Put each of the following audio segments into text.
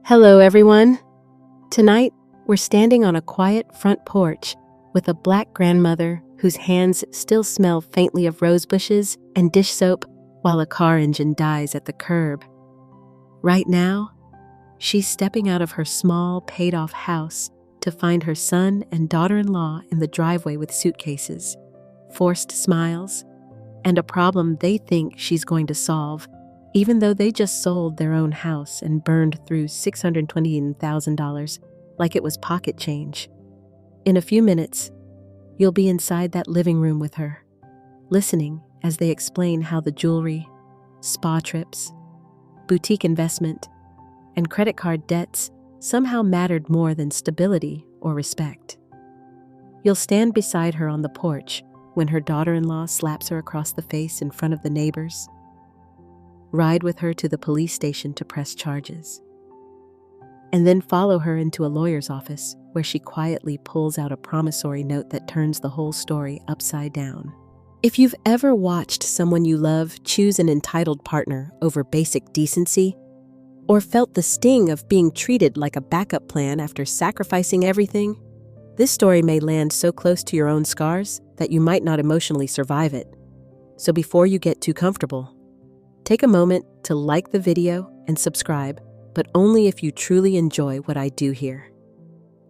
Hello, everyone. Tonight, we're standing on a quiet front porch with a black grandmother whose hands still smell faintly of rose bushes and dish soap while a car engine dies at the curb. Right now, she's stepping out of her small, paid-off house to find her son and daughter-in-law in the driveway with suitcases, forced smiles, and a problem they think she's going to solve, even though they just sold their own house and burned through $620,000 like it was pocket change. In a few minutes, you'll be inside that living room with her, listening as they explain how the jewelry, spa trips, boutique investment, and credit card debts somehow mattered more than stability or respect. You'll stand beside her on the porch when her daughter-in-law slaps her across the face in front of the neighbors. Ride with her to the police station to press charges. And then follow her into a lawyer's office where she quietly pulls out a promissory note that turns the whole story upside down. If you've ever watched someone you love choose an entitled partner over basic decency, or felt the sting of being treated like a backup plan after sacrificing everything, this story may land so close to your own scars that you might not emotionally survive it. So before you get too comfortable, take a moment to like the video and subscribe, but only if you truly enjoy what I do here.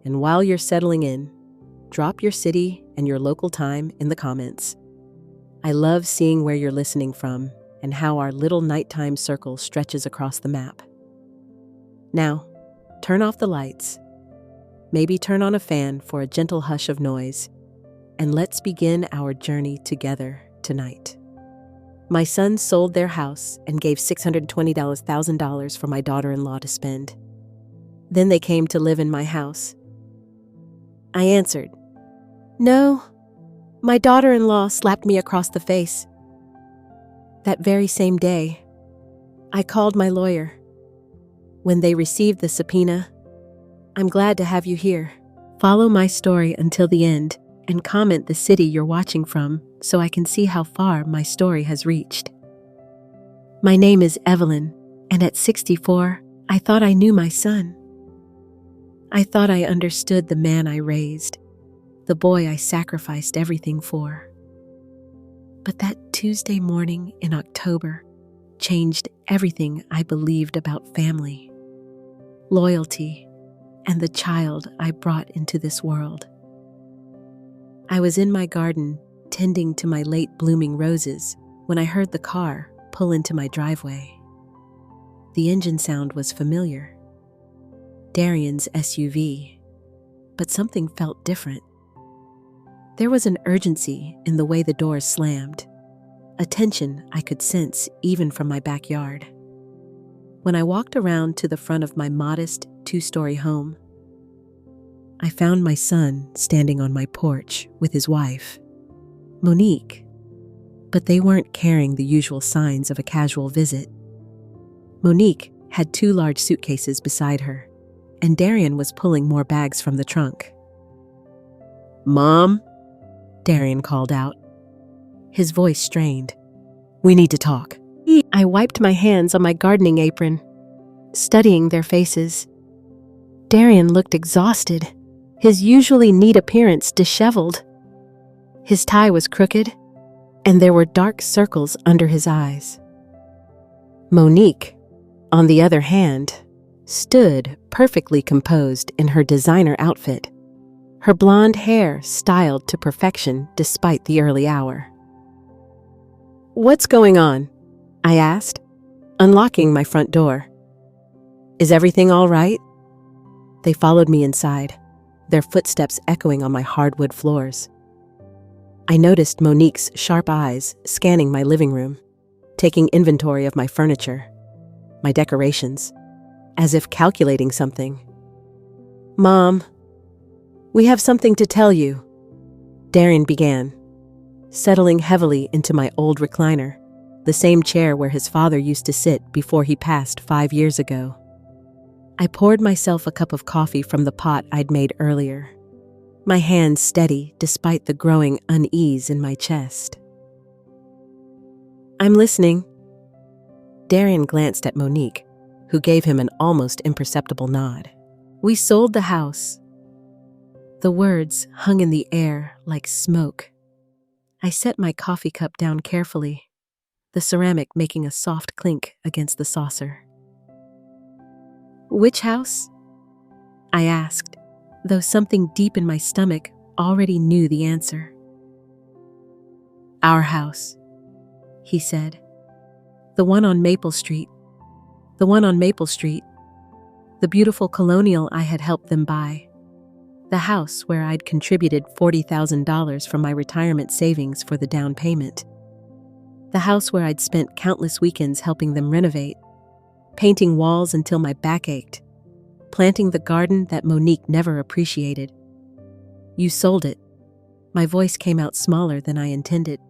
And while you're settling in, drop your city and your local time in the comments. I love seeing where you're listening from and how our little nighttime circle stretches across the map. Now, turn off the lights. Maybe turn on a fan for a gentle hush of noise, and let's begin our journey together tonight. My sons sold their house and gave $620,000 for my daughter-in-law to spend. Then they came to live in my house. I answered, "No, my daughter-in-law slapped me across the face." That very same day, I called my lawyer. When they received the subpoena, "I'm glad to have you here. Follow my story until the end and comment the city you're watching from so I can see how far my story has reached." My name is Evelyn, and at 64, I thought I knew my son. I thought I understood the man I raised, the boy I sacrificed everything for. But that Tuesday morning in October changed everything I believed about family, loyalty, and the child I brought into this world. I was in my garden tending to my late blooming roses when I heard the car pull into my driveway. The engine sound was familiar, Darian's SUV, but something felt different. There was an urgency in the way the doors slammed, a tension I could sense even from my backyard. When I walked around to the front of my modest two-story home, I found my son standing on my porch with his wife, Monique, but they weren't carrying the usual signs of a casual visit. Monique had 2 large suitcases beside her, and Darian was pulling more bags from the trunk. "Mom," Darian called out, his voice strained. "We need to talk." I wiped my hands on my gardening apron, studying their faces. Darian looked exhausted, his usually neat appearance disheveled. His tie was crooked, and there were dark circles under his eyes. Monique, on the other hand, stood perfectly composed in her designer outfit, her blonde hair styled to perfection despite the early hour. "What's going on?" I asked, unlocking my front door. "Is everything all right?" They followed me inside, their footsteps echoing on my hardwood floors. I noticed Monique's sharp eyes scanning my living room, taking inventory of my furniture, my decorations, as if calculating something. "Mom, we have something to tell you," Darian began, settling heavily into my old recliner, the same chair where his father used to sit before he passed 5 years ago. I poured myself a cup of coffee from the pot I'd made earlier, my hands steady despite the growing unease in my chest. "I'm listening." Darian glanced at Monique, who gave him an almost imperceptible nod. We sold the house. The words hung in the air like smoke. I set my coffee cup down carefully, the ceramic making a soft clink against the saucer. Which house? I asked, though something deep in my stomach already knew the answer. Our house, he said. The one on Maple Street. The one on Maple Street. The beautiful colonial I had helped them buy. The house where I'd contributed $40,000 from my retirement savings for the down payment. The house where I'd spent countless weekends helping them renovate, painting walls until my back ached, planting the garden that Monique never appreciated. You sold it. My voice came out smaller than I intended.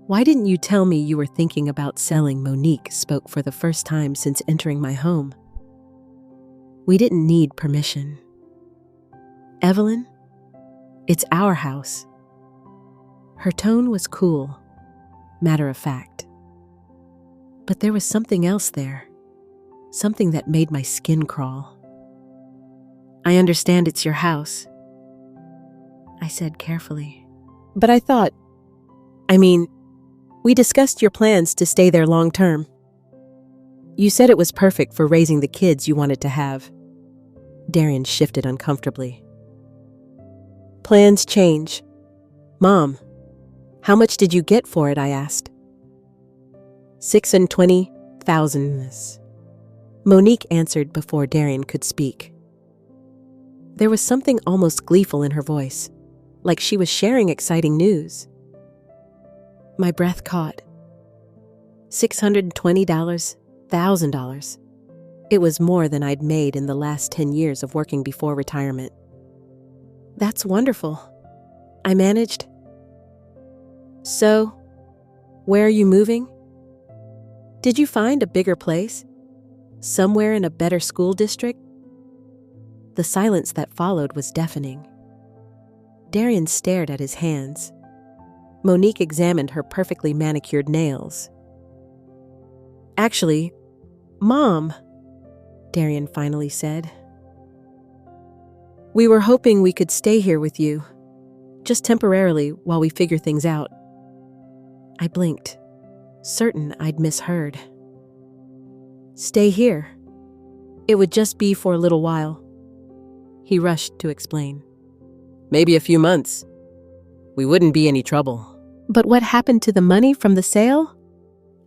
Why didn't you tell me you were thinking about selling? Monique spoke for the first time since entering my home. We didn't need permission. Evelyn, it's our house. Her tone was cool, matter of fact. But there was something else there, something that made my skin crawl. I understand it's your house, I said carefully. But we discussed your plans to stay there long term. You said it was perfect for raising the kids you wanted to have. Darian shifted uncomfortably. Plans change. Mom, how much did you get for it? I asked. $620,000. Monique answered before Darian could speak. There was something almost gleeful in her voice, like she was sharing exciting news. My breath caught. $620,000. It was more than I'd made in the last 10 years of working before retirement. That's wonderful, I managed. So, where are you moving? Did you find a bigger place? Somewhere in a better school district? The silence that followed was deafening. Darian stared at his hands. Monique examined her perfectly manicured nails. Actually, Mom, Darian finally said. We were hoping we could stay here with you, just temporarily while we figure things out. I blinked, certain I'd misheard. Stay here. It would just be for a little while. He rushed to explain. Maybe a few months. We wouldn't be any trouble. But what happened to the money from the sale?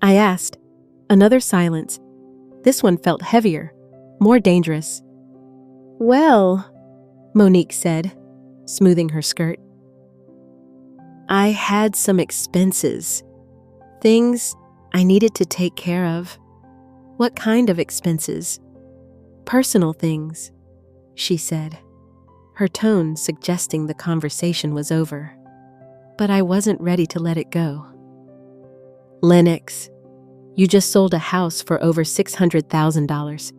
I asked. Another silence. This one felt heavier, more dangerous. Well, Monique said, smoothing her skirt. I had some expenses. Things I needed to take care of. What kind of expenses? Personal things, she said, her tone suggesting the conversation was over. But I wasn't ready to let it go. Lennox, you just sold a house for over $600,000.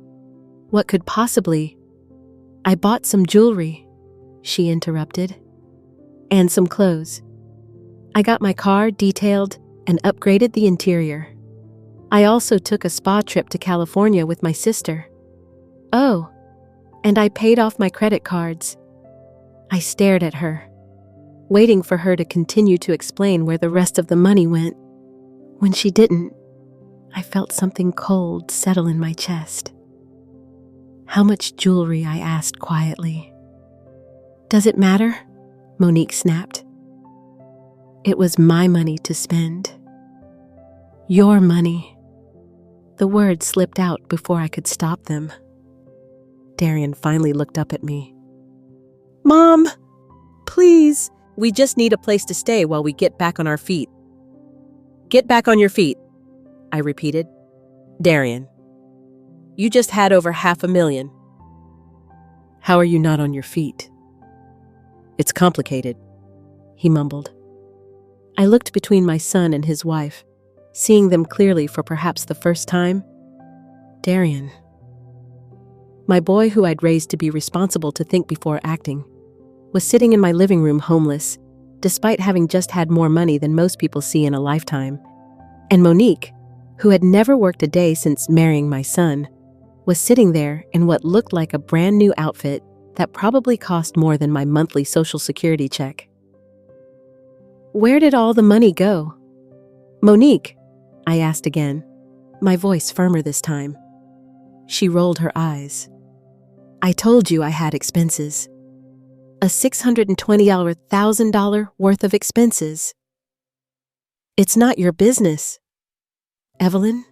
What could possibly... I bought some jewelry, she interrupted, and some clothes. I got my car detailed and upgraded the interior. I also took a spa trip to California with my sister. Oh, and I paid off my credit cards. I stared at her, waiting for her to continue to explain where the rest of the money went. When she didn't, I felt something cold settle in my chest. How much jewelry? I asked quietly. Does it matter? Monique snapped. It was my money to spend. Your money. The words slipped out before I could stop them. Darian finally looked up at me. Mom, please. We just need a place to stay while we get back on our feet. Get back on your feet, I repeated. Darian, you just had over $500,000. How are you not on your feet? It's complicated, he mumbled. I looked between my son and his wife, seeing them clearly for perhaps the first time. Darian. My boy, who I'd raised to be responsible to think before acting, was sitting in my living room homeless, despite having just had more money than most people see in a lifetime. And Monique, who had never worked a day since marrying my son, was sitting there in what looked like a brand new outfit that probably cost more than my monthly Social Security check. "Where did all the money go?" "Monique," I asked again, my voice firmer this time. She rolled her eyes. "I told you I had expenses. A $620,000 worth of expenses. It's not your business." "Evelyn?"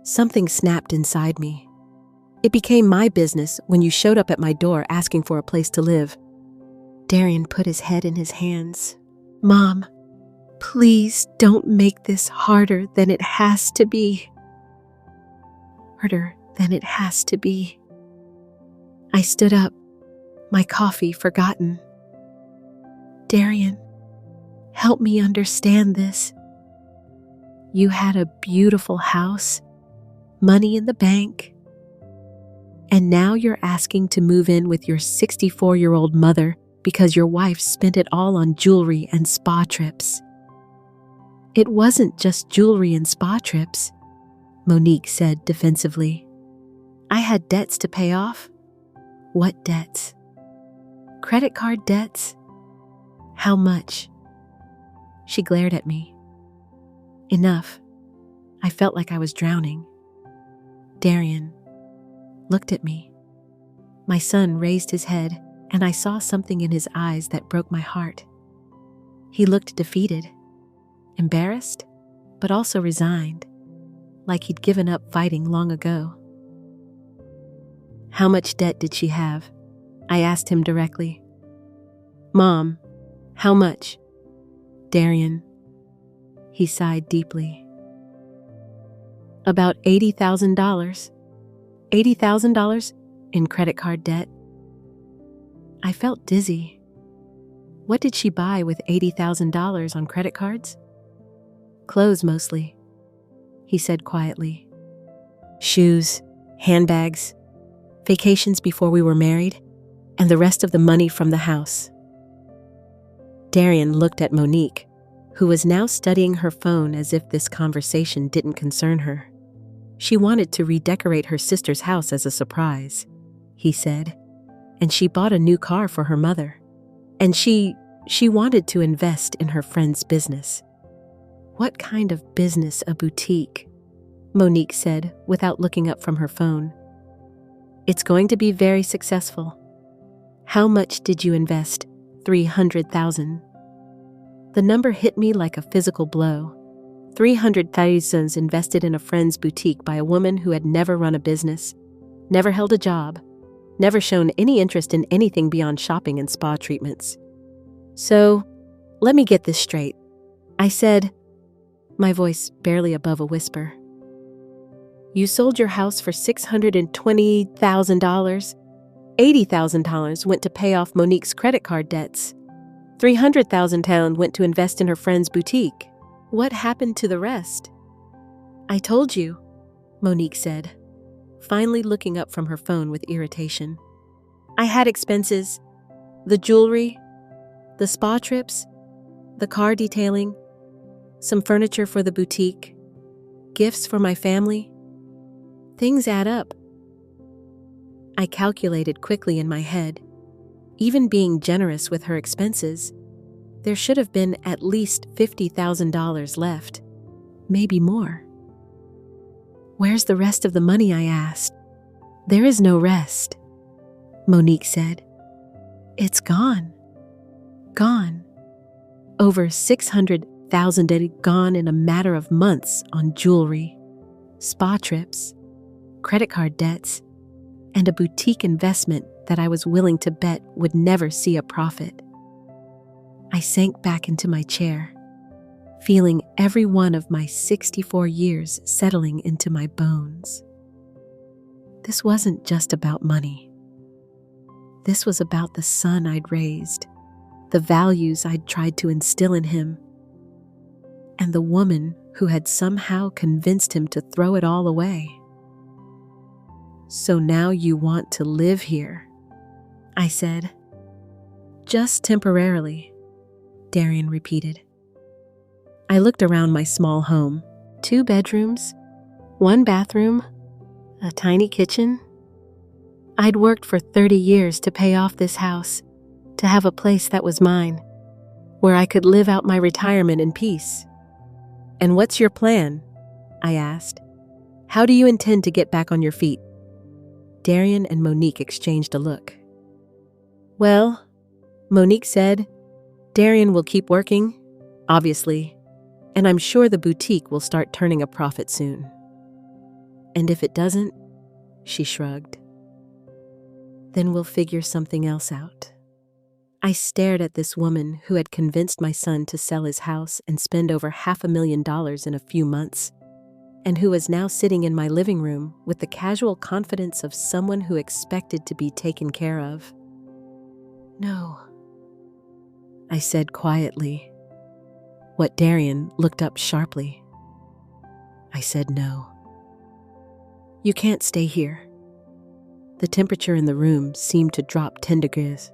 Something snapped inside me. It became my business when you showed up at my door asking for a place to live. Darian put his head in his hands. "Mom, please don't make this harder than it has to be." Harder than it has to be. I stood up, my coffee forgotten. "Darian, help me understand this. You had a beautiful house, money in the bank, and now you're asking to move in with your 64-year-old mother because your wife spent it all on jewelry and spa trips." "It wasn't just jewelry and spa trips," Monique said defensively. "I had debts to pay off." "What debts?" "Credit card debts." "How much?" She glared at me. Enough. I felt like I was drowning. Darian looked at me. My son raised his head, and I saw something in his eyes that broke my heart. He looked defeated, embarrassed, but also resigned, like he'd given up fighting long ago. "How much debt did she have?" I asked him directly. "Mom, how much?" "Darian." He sighed deeply. "About $80,000. $80,000 in credit card debt." I felt dizzy. What did she buy with $80,000 on credit cards? "Clothes mostly," he said quietly. "Shoes, handbags, vacations before we were married, and the rest of the money from the house." Darian looked at Monique, who was now studying her phone as if this conversation didn't concern her. "She wanted to redecorate her sister's house as a surprise," he said, "and she bought a new car for her mother. And she wanted to invest in her friend's business." "What kind of business? A boutique?" Monique said without looking up from her phone. "It's going to be very successful." "How much did you invest?" $300,000. The number hit me like a physical blow. $300,000 invested in a friend's boutique by a woman who had never run a business, never held a job, never shown any interest in anything beyond shopping and spa treatments. "So, let me get this straight," I said, my voice barely above a whisper. "You sold your house for $620,000. $80,000 went to pay off Monique's credit card debts. $300,000 went to invest in her friend's boutique. What happened to the rest?" "I told you," Monique said, finally looking up from her phone with irritation. "I had expenses. The jewelry, the spa trips, the car detailing, some furniture for the boutique, gifts for my family. Things add up." I calculated quickly in my head. Even being generous with her expenses, there should have been at least $50,000 left, maybe more. "Where's the rest of the money?" I asked. "There is no rest," Monique said. "It's gone. Gone. Over $600,000 had gone in a matter of months on jewelry, spa trips, credit card debts, and a boutique investment that I was willing to bet would never see a profit." I sank back into my chair, feeling every one of my 64 years settling into my bones. This wasn't just about money. This was about the son I'd raised, the values I'd tried to instill in him, and the woman who had somehow convinced him to throw it all away. "So now you want to live here," I said. "Just temporarily," Darian repeated. I looked around my small home. 2 bedrooms, 1 bathroom, A tiny kitchen? I'd worked for 30 years to pay off this house, to have a place that was mine, where I could live out my retirement in peace. And what's your plan? I asked. How do you intend to get back on your feet? Darian and Monique exchanged a look. Well, Monique said, Darian will keep working, obviously, and I'm sure the boutique will start turning a profit soon. And if it doesn't, she shrugged, then we'll figure something else out. I stared at this woman who had convinced my son to sell his house and spend over $500,000 in a few months, and who was now sitting in my living room with the casual confidence of someone who expected to be taken care of. No, I said quietly. What Darian looked up sharply. I said no. You can't stay here. The temperature in the room seemed to drop 10 degrees.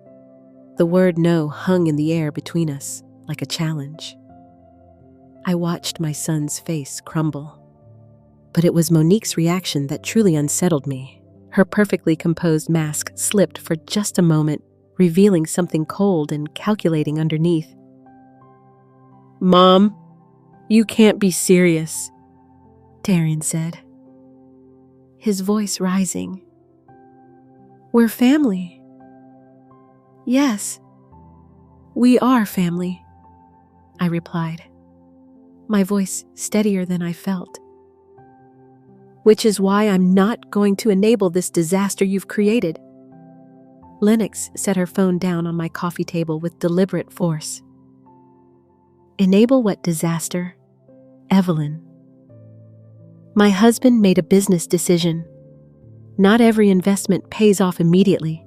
The word no hung in the air between us like a challenge. I watched my son's face crumble. But it was Monique's reaction that truly unsettled me. Her perfectly composed mask slipped for just a moment, revealing something cold and calculating underneath. Mom, you can't be serious, Darian said, his voice rising. We're family. Yes, we are family, I replied, my voice steadier than I felt. Which is why I'm not going to enable this disaster you've created. Lennox set her phone down on my coffee table with deliberate force. Enable what disaster? Evelyn. My husband made a business decision. Not every investment pays off immediately.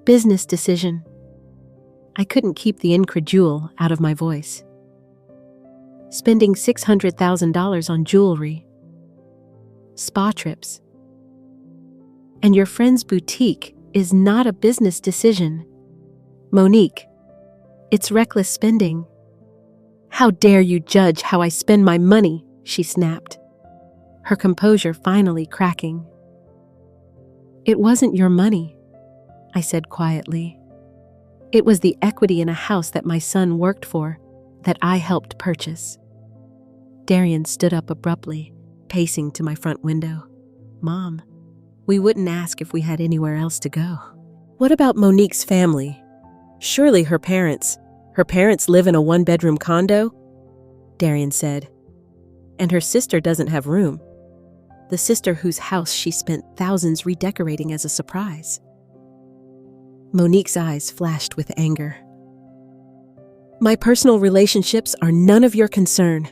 Business decision. I couldn't keep the incredule out of my voice. Spending $600,000 on jewelry, spa trips, and your friend's boutique is not a business decision. Monique, it's reckless spending. How dare you judge how I spend my money, she snapped, her composure finally cracking. It wasn't your money, I said quietly. It was the equity in a house that my son worked for, that I helped purchase. Darian stood up abruptly, pacing to my front window. Mom, we wouldn't ask if we had anywhere else to go. What about Monique's family? Surely her parents live in a one-bedroom condo? Darian said. And her sister doesn't have room. The sister whose house she spent thousands redecorating as a surprise. Monique's eyes flashed with anger. My personal relationships are none of your concern.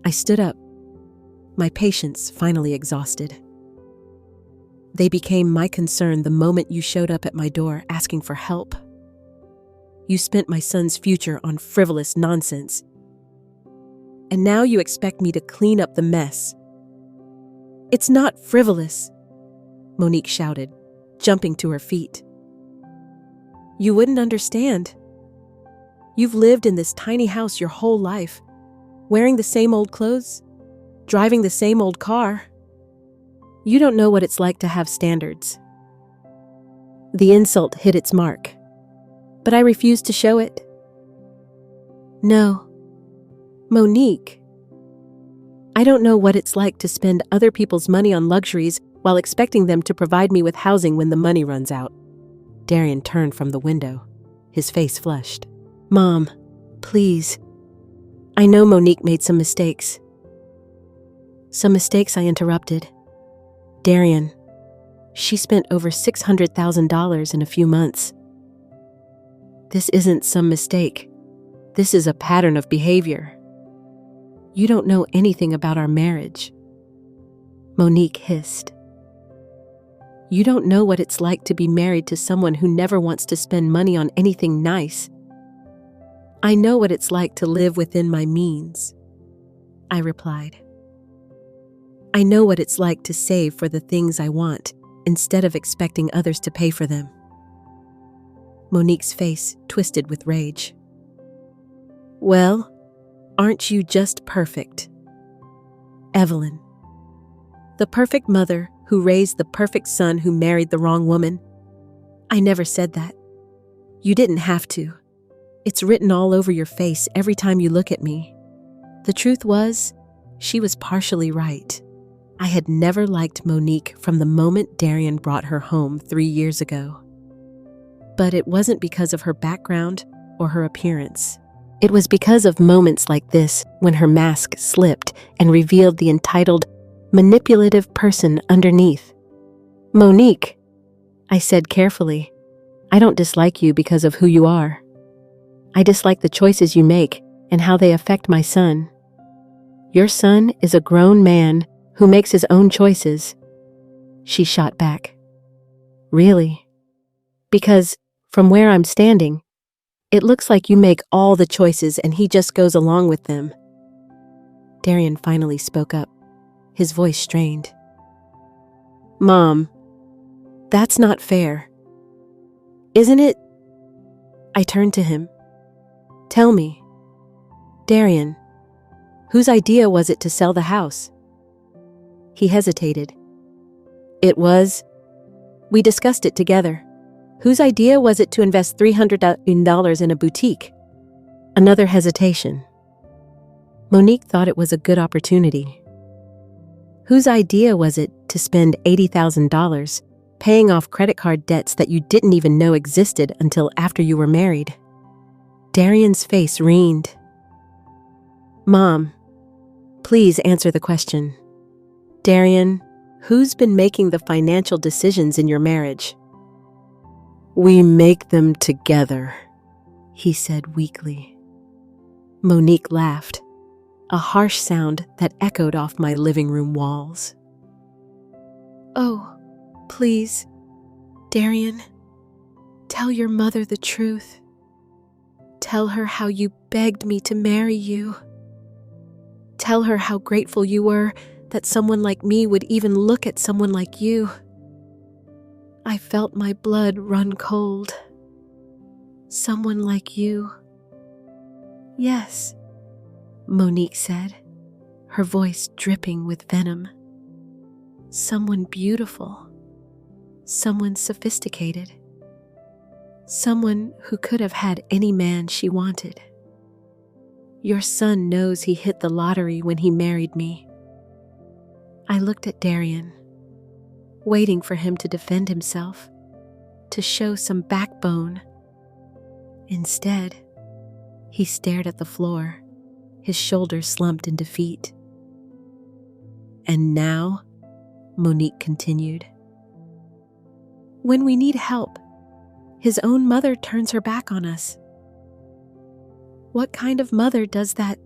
I stood up, my patience finally exhausted. They became my concern the moment you showed up at my door asking for help. You spent my son's future on frivolous nonsense. And now you expect me to clean up the mess. It's not frivolous, Monique shouted, jumping to her feet. You wouldn't understand. You've lived in this tiny house your whole life, wearing the same old clothes, driving the same old car. You don't know what it's like to have standards. The insult hit its mark, but I refused to show it. No, Monique, I don't know what it's like to spend other people's money on luxuries while expecting them to provide me with housing when the money runs out. Darian turned from the window, his face flushed. Mom, please. I know Monique made some mistakes. Some mistakes, I interrupted. Darian, she spent over $600,000 in a few months. This isn't some mistake. This is a pattern of behavior. You don't know anything about our marriage. Monique hissed. You don't know what it's like to be married to someone who never wants to spend money on anything nice. I know what it's like to live within my means, I replied. I know what it's like to save for the things I want instead of expecting others to pay for them. Monique's face twisted with rage. Well, aren't you just perfect? Evelyn. The perfect mother who raised the perfect son who married the wrong woman. I never said that. You didn't have to. It's written all over your face every time you look at me. The truth was, she was partially right. I had never liked Monique from the moment Darian brought her home 3 years ago. But it wasn't because of her background or her appearance. It was because of moments like this when her mask slipped and revealed the entitled, manipulative person underneath. Monique, I said carefully, I don't dislike you because of who you are. I dislike the choices you make and how they affect my son. Your son is a grown man who makes his own choices. She shot back. Really? Because, from where I'm standing, it looks like you make all the choices and he just goes along with them. Darian finally spoke up, his voice strained. Mom, that's not fair. Isn't it? I turned to him. Tell me, Darian, whose idea was it to sell the house? He hesitated. It was. We discussed it together. Whose idea was it to invest $300 in a boutique? Another hesitation. Monique thought it was a good opportunity. Whose idea was it to spend $80,000 paying off credit card debts that you didn't even know existed until after you were married? Darian's face wrined. Mom, please answer the question. Darian, who's been making the financial decisions in your marriage? We make them together, he said weakly. Monique laughed, a harsh sound that echoed off my living room walls. Oh, please, Darian, tell your mother the truth. Tell her how you begged me to marry you. Tell her how grateful you were that someone like me would even look at someone like you. I felt my blood run cold. Someone like you. Yes, Monique said, her voice dripping with venom. Someone beautiful. Someone sophisticated. Someone who could have had any man she wanted. Your son knows he hit the lottery when he married me. I looked at Darian, waiting for him to defend himself, to show some backbone. Instead, he stared at the floor, his shoulders slumped in defeat. And now, Monique continued, when we need help, his own mother turns her back on us. What kind of mother does that?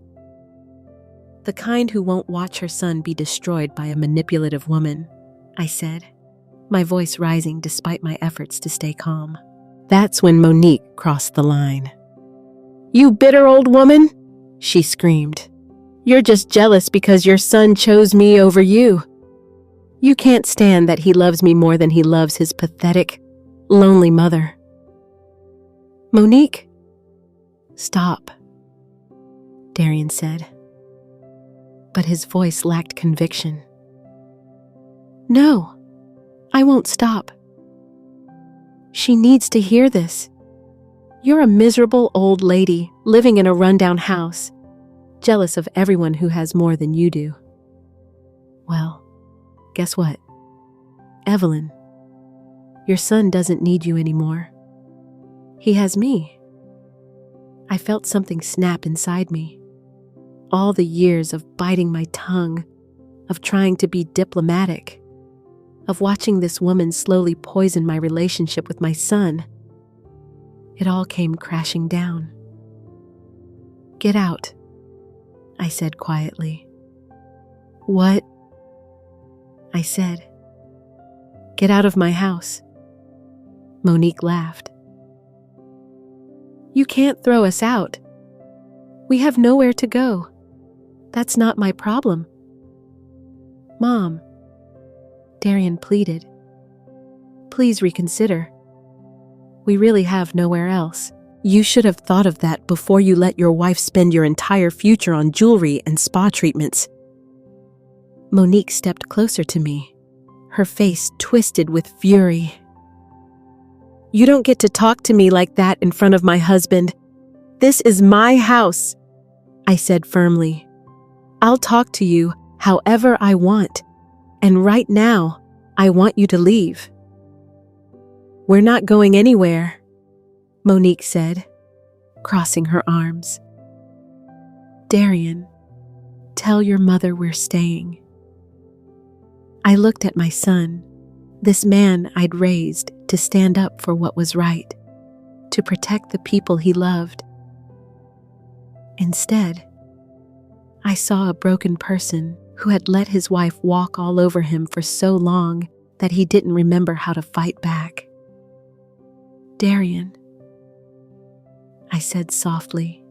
The kind who won't watch her son be destroyed by a manipulative woman, I said, my voice rising despite my efforts to stay calm. That's when Monique crossed the line. You bitter old woman, she screamed. You're just jealous because your son chose me over you. You can't stand that he loves me more than he loves his pathetic, lonely mother. Monique, stop, Darian said. But his voice lacked conviction. No, I won't stop. She needs to hear this. You're a miserable old lady living in a rundown house, jealous of everyone who has more than you do. Well, guess what? Evelyn, your son doesn't need you anymore. He has me. I felt something snap inside me. All the years of biting my tongue, of trying to be diplomatic, of watching this woman slowly poison my relationship with my son. It all came crashing down. Get out, I said quietly. What? I said. Get out of my house. Monique laughed. You can't throw us out. We have nowhere to go. That's not my problem. Mom, Darian pleaded. Please reconsider. We really have nowhere else. You should have thought of that before you let your wife spend your entire future on jewelry and spa treatments. Monique stepped closer to me, her face twisted with fury. "You don't get to talk to me like that in front of my husband. This is my house," I said firmly. "I'll talk to you however I want, and right now, I want you to leave." "We're not going anywhere," Monique said, crossing her arms. "Darian, tell your mother we're staying." I looked at my son, this man I'd raised to stand up for what was right, to protect the people he loved. Instead, I saw a broken person who had let his wife walk all over him for so long that he didn't remember how to fight back. "Darian," I said softly,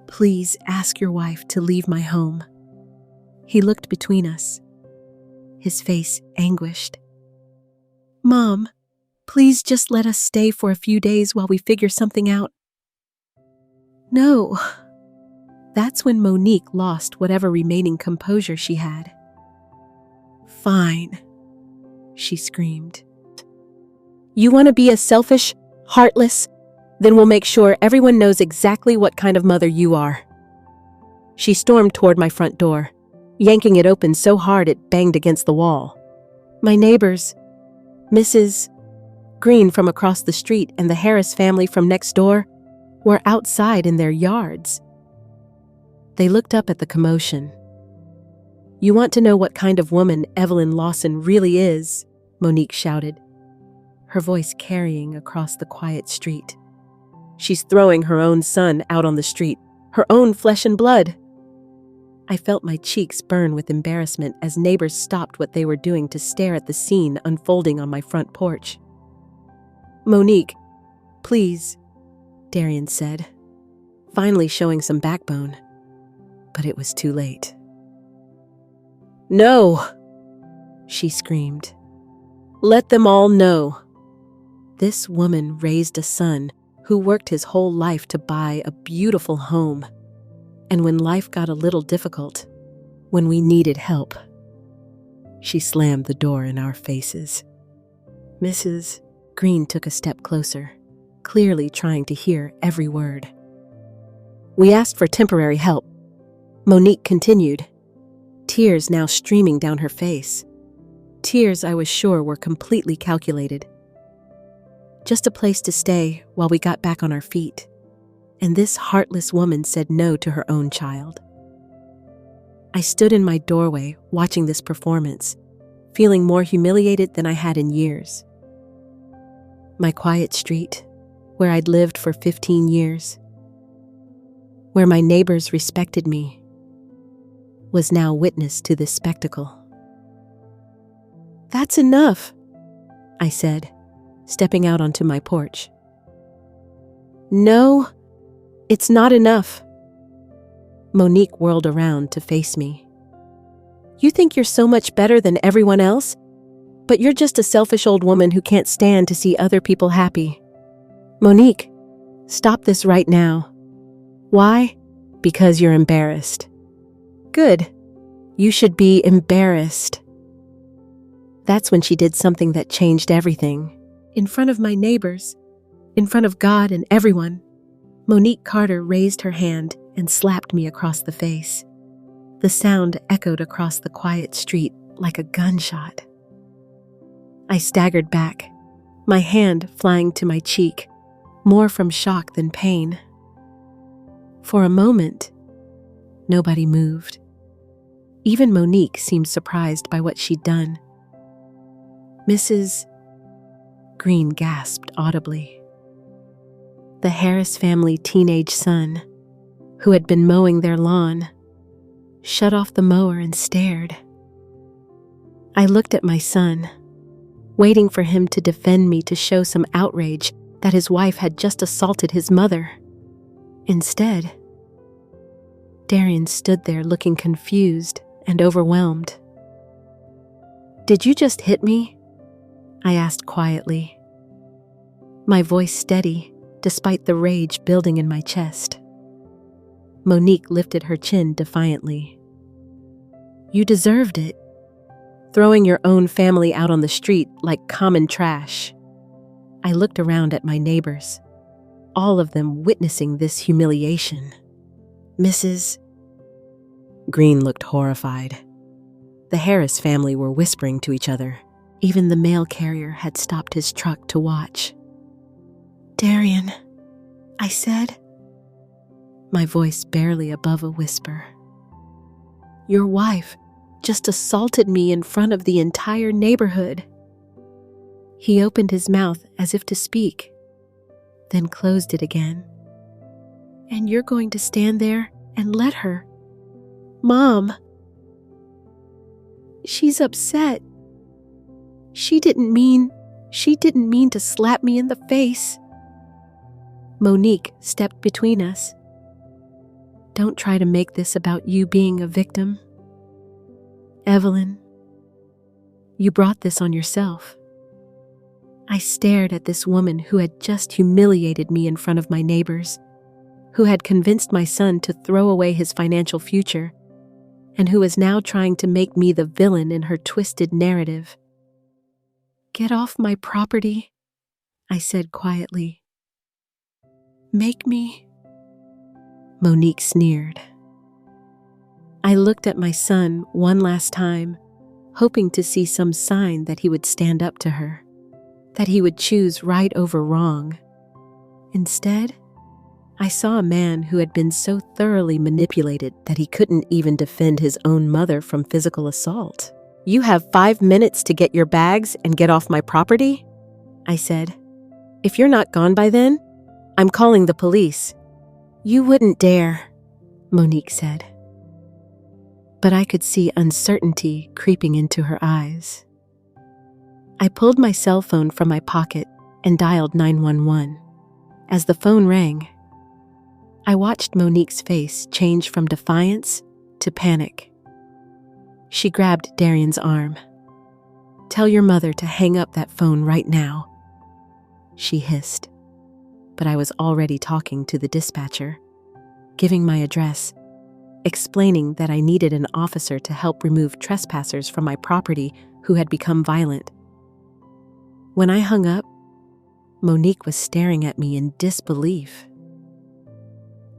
"please ask your wife to leave my home." He looked between us, his face anguished. "Mom, please just let us stay for a few days while we figure something out." "No." That's when Monique lost whatever remaining composure she had. "Fine," she screamed. "You want to be a selfish, heartless? Then we'll make sure everyone knows exactly what kind of mother you are." She stormed toward my front door, yanking it open so hard it banged against the wall. My neighbors, Mrs. Green from across the street and the Harris family from next door, were outside in their yards. They looked up at the commotion. "You want to know what kind of woman Evelyn Lawson really is?" Monique shouted, her voice carrying across the quiet street. "She's throwing her own son out on the street, her own flesh and blood." I felt my cheeks burn with embarrassment as neighbors stopped what they were doing to stare at the scene unfolding on my front porch. "Monique, please," Darian said, finally showing some backbone. But it was too late. "No," she screamed. "Let them all know." This woman raised a son who worked his whole life to buy a beautiful home. And when life got a little difficult, when we needed help, she slammed the door in our faces. Mrs. Green took a step closer, clearly trying to hear every word. "We asked for temporary help," Monique continued, tears now streaming down her face. Tears I was sure were completely calculated. "Just a place to stay while we got back on our feet. And this heartless woman said no to her own child." I stood in my doorway watching this performance, feeling more humiliated than I had in years. My quiet street, where I'd lived for 15 years, where my neighbors respected me, was now witness to this spectacle. "That's enough," I said, stepping out onto my porch. "No, it's not enough." Monique whirled around to face me. "You think you're so much better than everyone else? But you're just a selfish old woman who can't stand to see other people happy. Monique, stop this right now." "Why?" "Because you're embarrassed." "Good. You should be embarrassed." That's when she did something that changed everything. In front of my neighbors, in front of God and everyone, Monique Carter raised her hand and slapped me across the face. The sound echoed across the quiet street like a gunshot. I staggered back, my hand flying to my cheek, more from shock than pain. For a moment, nobody moved. Even Monique seemed surprised by what she'd done. Mrs. Green gasped audibly. The Harris family teenage son, who had been mowing their lawn, shut off the mower and stared. I looked at my son, waiting for him to defend me, to show some outrage that his wife had just assaulted his mother. Instead, Darian stood there looking confused and overwhelmed. "Did you just hit me?" I asked quietly, my voice steady despite the rage building in my chest. Monique lifted her chin defiantly. You deserved it. Throwing your own family out on the street like common trash. I looked around at my neighbors, all of them witnessing this humiliation. Mrs. Green looked horrified. The Harris family were whispering to each other. Even the mail carrier had stopped his truck to watch. "Darian," I said, my voice barely above a whisper. "Your wife just assaulted me in front of the entire neighborhood." He opened his mouth as if to speak, then closed it again. "And you're going to stand there and let her? Mom, she's upset. She didn't mean to slap me in the face." Monique stepped between us. "Don't try to make this about you being a victim. Evelyn, you brought this on yourself." I stared at this woman who had just humiliated me in front of my neighbors, who had convinced my son to throw away his financial future, and who was now trying to make me the villain in her twisted narrative. "Get off my property," I said quietly. "Make me." Monique sneered. I looked at my son one last time, hoping to see some sign that he would stand up to her, that he would choose right over wrong. Instead, I saw a man who had been so thoroughly manipulated that he couldn't even defend his own mother from physical assault. "You have 5 minutes to get your bags and get off my property," I said. "If you're not gone by then, I'm calling the police." "You wouldn't dare," Monique said. But I could see uncertainty creeping into her eyes. I pulled my cell phone from my pocket and dialed 911. As the phone rang, I watched Monique's face change from defiance to panic. She grabbed Darian's arm. "Tell your mother to hang up that phone right now," she hissed. But I was already talking to the dispatcher, giving my address, explaining that I needed an officer to help remove trespassers from my property who had become violent. When I hung up, Monique was staring at me in disbelief.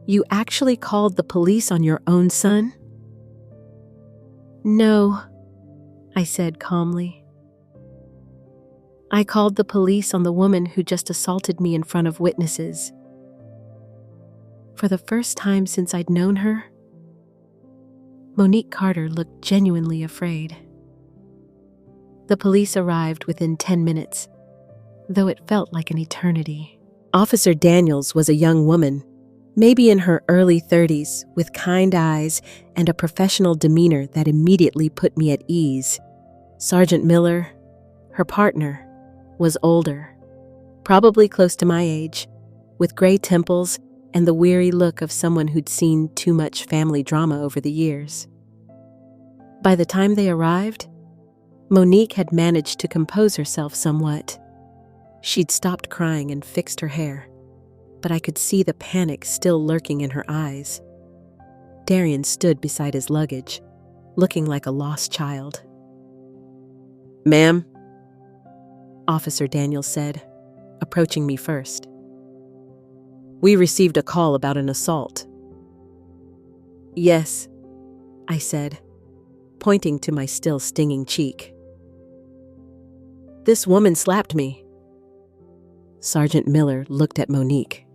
"You actually called the police on your own son?" "No," I said calmly. "I called the police on the woman who just assaulted me in front of witnesses." For the first time since I'd known her, Monique Carter looked genuinely afraid. The police arrived within 10 minutes, though it felt like an eternity. Officer Daniels was a young woman, maybe in her early 30s, with kind eyes and a professional demeanor that immediately put me at ease. Sergeant Miller, her partner, was older, probably close to my age, with gray temples and the weary look of someone who'd seen too much family drama over the years. By the time they arrived, Monique had managed to compose herself somewhat. She'd stopped crying and fixed her hair, but I could see the panic still lurking in her eyes. Darian stood beside his luggage, looking like a lost child. "Ma'am," Officer Daniels said, approaching me first. "We received a call about an assault." "Yes," I said, pointing to my still stinging cheek. "This woman slapped me." Sergeant Miller looked at Monique.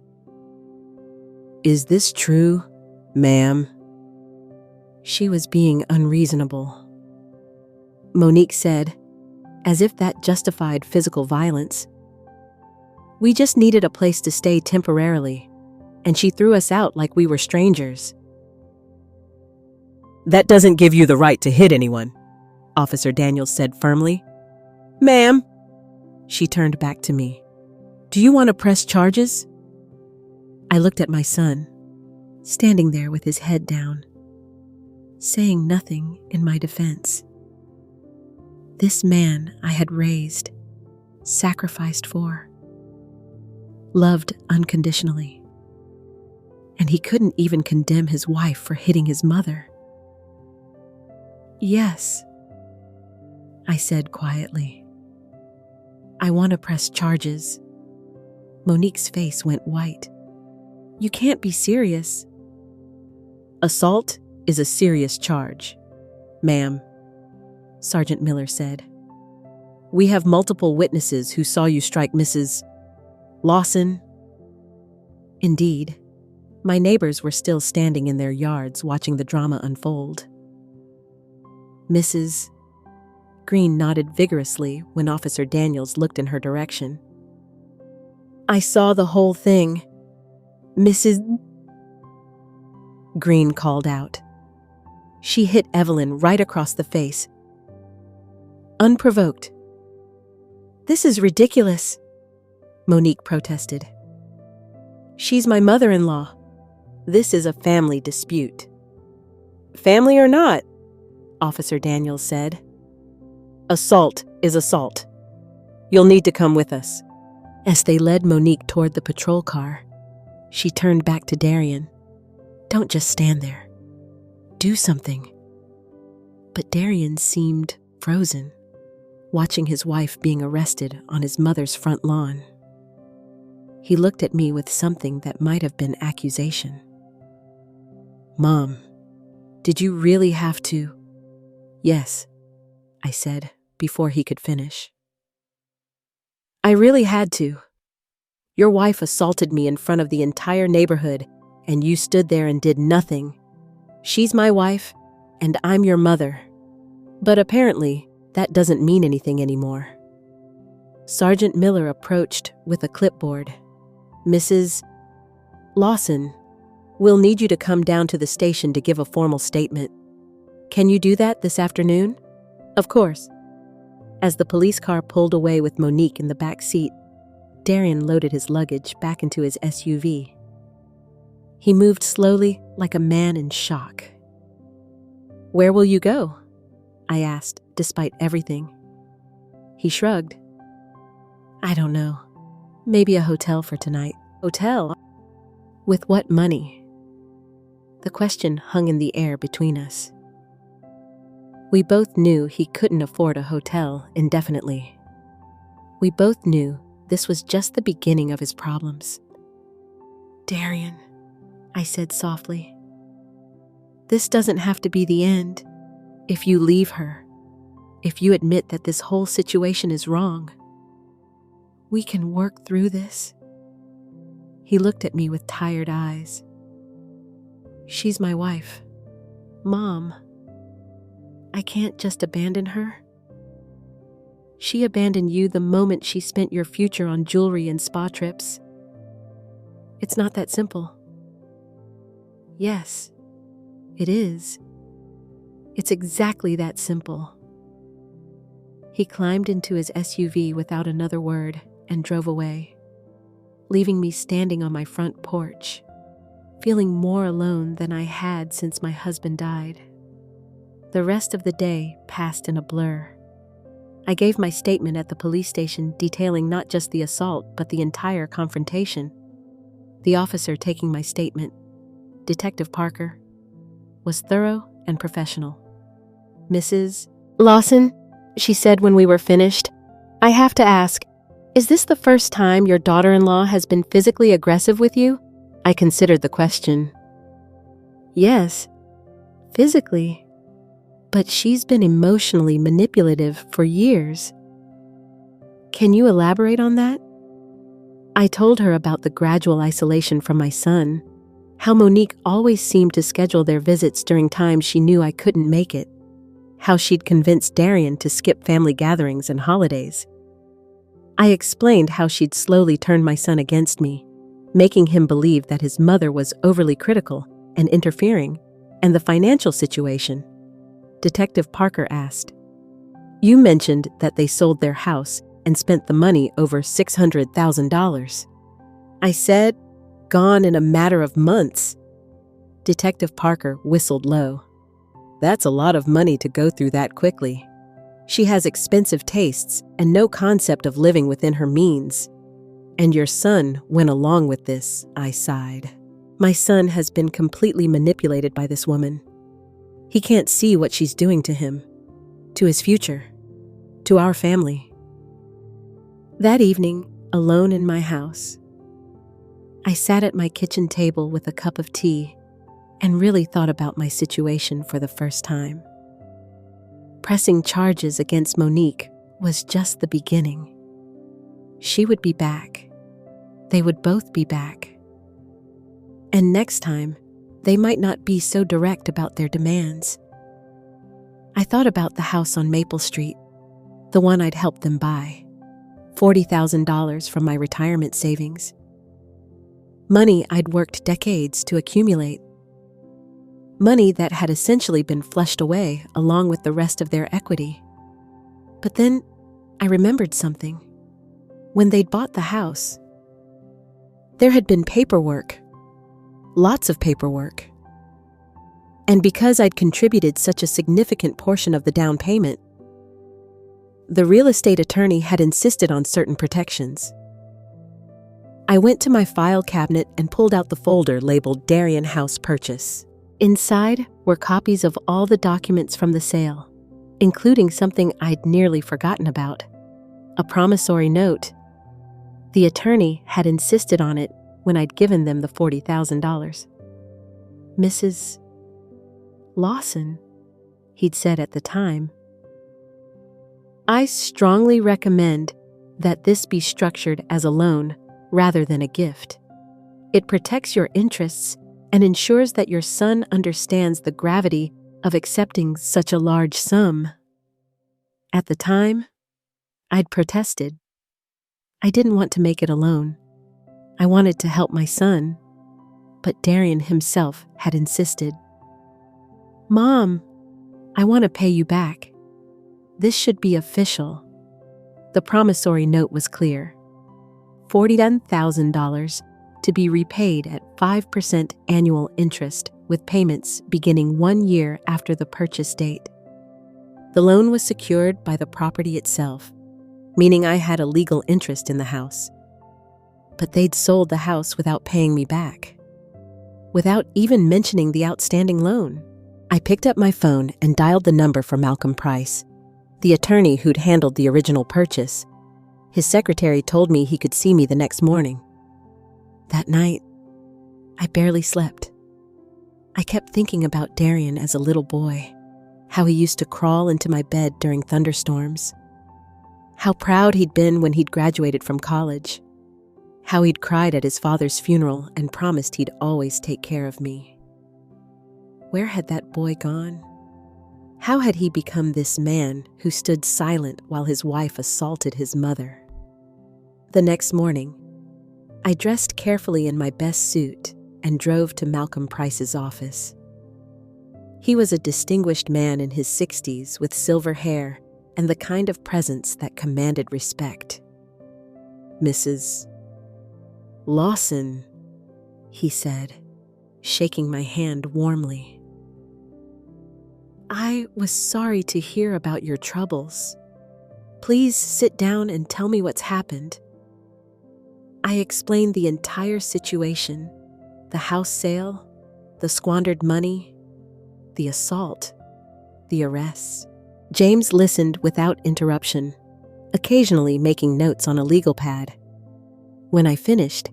"Is this true, ma'am?" She was being unreasonable. Monique said, as if that justified physical violence, "We just needed a place to stay temporarily, and she threw us out like we were strangers." "That doesn't give you the right to hit anyone," Officer Daniels said firmly. "Ma'am," she turned back to me, "do you want to press charges?" I looked at my son, standing there with his head down, saying nothing in my defense. This man I had raised, sacrificed for, loved unconditionally, and he couldn't even condemn his wife for hitting his mother. Yes, I said quietly. I want to press charges. Monique's face went white. You can't be serious. Assault is a serious charge, ma'am, Sergeant Miller said. We have multiple witnesses who saw you strike Mrs. Lawson. Indeed, my neighbors were still standing in their yards watching the drama unfold. Mrs. Green nodded vigorously when Officer Daniels looked in her direction. I saw the whole thing. Mrs. Green called out. She hit Evelyn right across the face. Unprovoked. This is ridiculous, Monique protested. She's my mother-in-law. This is a family dispute. Family or not, Officer Daniels said. Assault is assault. You'll need to come with us. As they led Monique toward the patrol car, she turned back to Darian. Don't just stand there. Do something. But Darian seemed frozen, watching his wife being arrested on his mother's front lawn. He looked at me with something that might have been accusation. Mom, did you really have to? Yes, I said before he could finish. I really had to. Your wife assaulted me in front of the entire neighborhood, and you stood there and did nothing. She's my wife, and I'm your mother. But apparently, that doesn't mean anything anymore. Sergeant Miller approached with a clipboard. Mrs. Lawson, we'll need you to come down to the station to give a formal statement. Can you do that this afternoon? Of course. As the police car pulled away with Monique in the back seat, Darian loaded his luggage back into his SUV. He moved slowly, like a man in shock. Where will you go? I asked, despite everything. He shrugged. I don't know. Maybe a hotel for tonight. Hotel? With what money? The question hung in the air between us. We both knew he couldn't afford a hotel indefinitely. We both knew this was just the beginning of his problems. Darian, I said softly, this doesn't have to be the end. If you leave her, if you admit that this whole situation is wrong, we can work through this. He looked at me with tired eyes. She's my wife. Mom. I can't just abandon her. She abandoned you the moment she spent your future on jewelry and spa trips. It's not that simple. Yes, it is. It's exactly that simple. He climbed into his SUV without another word and drove away, leaving me standing on my front porch, feeling more alone than I had since my husband died. The rest of the day passed in a blur. I gave my statement at the police station detailing not just the assault but the entire confrontation. The officer taking my statement, Detective Parker, was thorough and professional. Mrs. Lawson, she said when we were finished, I have to ask, is this the first time your daughter-in-law has been physically aggressive with you? I considered the question. Yes, physically. But she's been emotionally manipulative for years. Can you elaborate on that? I told her about the gradual isolation from my son, how Monique always seemed to schedule their visits during times she knew I couldn't make it, how she'd convinced Darian to skip family gatherings and holidays. I explained how she'd slowly turned my son against me, making him believe that his mother was overly critical and interfering, and the financial situation. Detective Parker asked, You mentioned that they sold their house and spent the money over $600,000. I said, gone in a matter of months. Detective Parker whistled low. That's a lot of money to go through that quickly. She has expensive tastes and no concept of living within her means. And your son went along with this, I sighed. My son has been completely manipulated by this woman. He can't see what she's doing to him, to his future, to our family. That evening, alone in my house, I sat at my kitchen table with a cup of tea and really thought about my situation for the first time. Pressing charges against Monique was just the beginning. She would be back. They would both be back. And next time, they might not be so direct about their demands. I thought about the house on Maple Street, the one I'd helped them buy, $40,000 from my retirement savings. Money I'd worked decades to accumulate. Money that had essentially been flushed away along with the rest of their equity. But then I remembered something. When they'd bought the house, there had been paperwork. Lots of paperwork. And because I'd contributed such a significant portion of the down payment, the real estate attorney had insisted on certain protections. I went to my file cabinet and pulled out the folder labeled Darien House Purchase. Inside were copies of all the documents from the sale, including something I'd nearly forgotten about, a promissory note. The attorney had insisted on it when I'd given them the $40,000. Mrs. Lawson, he'd said at the time. I strongly recommend that this be structured as a loan rather than a gift. It protects your interests and ensures that your son understands the gravity of accepting such a large sum. At the time, I'd protested. I didn't want to make it a loan. I wanted to help my son, but Darien himself had insisted. Mom, I want to pay you back. This should be official. The promissory note was clear. $41,000 to be repaid at 5% annual interest with payments beginning 1 year after the purchase date. The loan was secured by the property itself, meaning I had a legal interest in the house. But they'd sold the house without paying me back, without even mentioning the outstanding loan. I picked up my phone and dialed the number for Malcolm Price, the attorney who'd handled the original purchase. His secretary told me he could see me the next morning. That night, I barely slept. I kept thinking about Darien as a little boy, how he used to crawl into my bed during thunderstorms, how proud he'd been when he'd graduated from college, how he'd cried at his father's funeral and promised he'd always take care of me. Where had that boy gone? How had he become this man who stood silent while his wife assaulted his mother? The next morning, I dressed carefully in my best suit and drove to Malcolm Price's office. He was a distinguished man in his 60s with silver hair and the kind of presence that commanded respect. Mrs. Lawson, he said, shaking my hand warmly. I was sorry to hear about your troubles. Please sit down and tell me what's happened. I explained the entire situation, the house sale, the squandered money, the assault, the arrests. James listened without interruption, occasionally making notes on a legal pad. When I finished,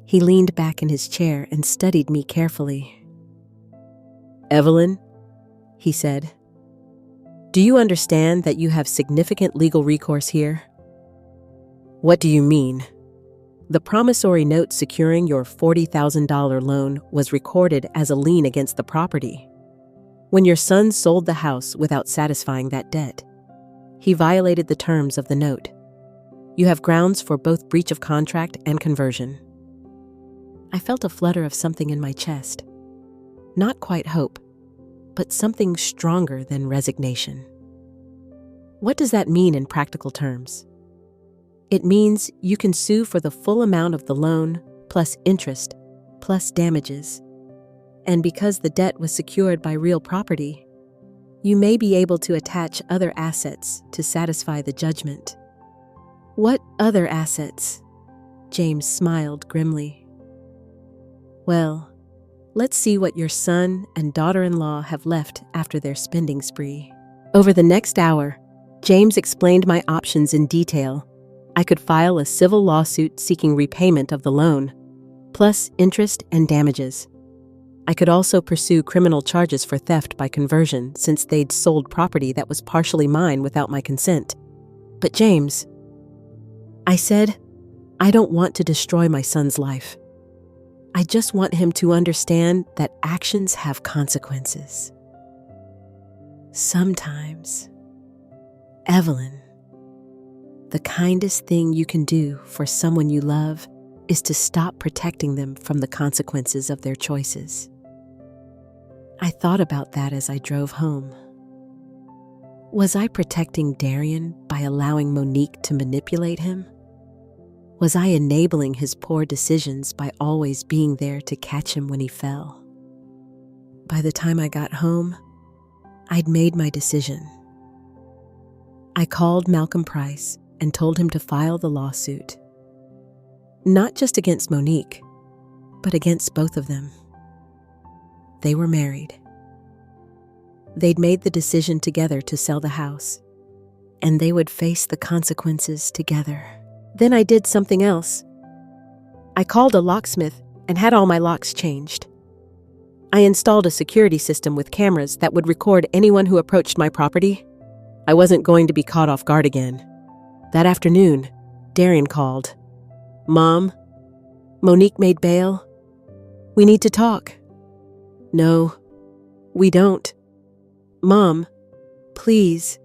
he leaned back in his chair and studied me carefully. Evelyn, he said, do you understand that you have significant legal recourse here? What do you mean? The promissory note securing your $40,000 loan was recorded as a lien against the property. When your son sold the house without satisfying that debt, he violated the terms of the note. You have grounds for both breach of contract and conversion. I felt a flutter of something in my chest. Not quite hope, but something stronger than resignation. What does that mean in practical terms? It means you can sue for the full amount of the loan, plus interest, plus damages. And because the debt was secured by real property, you may be able to attach other assets to satisfy the judgment. What other assets? James smiled grimly. Well, Let's see what your son and daughter-in-law have left after their spending spree. Over the next hour, James explained my options in detail. I could file a civil lawsuit seeking repayment of the loan, plus interest and damages. I could also pursue criminal charges for theft by conversion since they'd sold property that was partially mine without my consent. But James, I said, I don't want to destroy my son's life. I just want him to understand that actions have consequences. Sometimes, Evelyn, the kindest thing you can do for someone you love is to stop protecting them from the consequences of their choices. I thought about that as I drove home. Was I protecting Darian by allowing Monique to manipulate him? Was I enabling his poor decisions by always being there to catch him when he fell? By the time I got home, I'd made my decision. I called Malcolm Price and told him to file the lawsuit. Not just against Monique, but against both of them. They were married. They'd made the decision together to sell the house, and they would face the consequences together. Then I did something else. I called a locksmith and had all my locks changed. I installed a security system with cameras that would record anyone who approached my property. I wasn't going to be caught off guard again. That afternoon, Darian called. Mom, Monique made bail. We need to talk. No, we don't. Mom, please.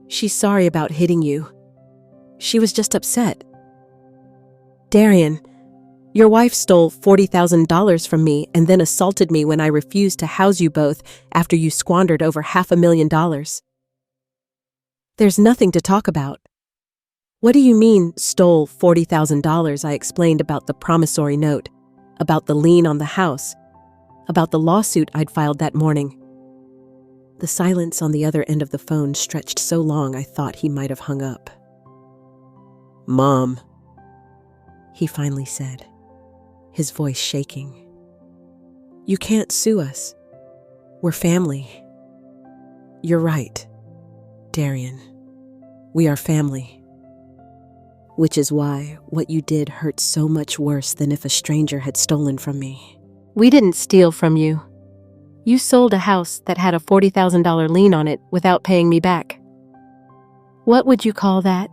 She's sorry about hitting you. She was just upset. Darian, your wife stole $40,000 from me and then assaulted me when I refused to house you both after you squandered over $500,000. There's nothing to talk about. What do you mean, stole $40,000? I explained about the promissory note, about the lien on the house, about the lawsuit I'd filed that morning. The silence on the other end of the phone stretched so long I thought he might have hung up. Mom, he finally said, his voice shaking. You can't sue us. We're family. You're right, Darian. We are family. Which is why what you did hurt so much worse than if a stranger had stolen from me. We didn't steal from you. You sold a house that had a $40,000 lien on it without paying me back. What would you call that?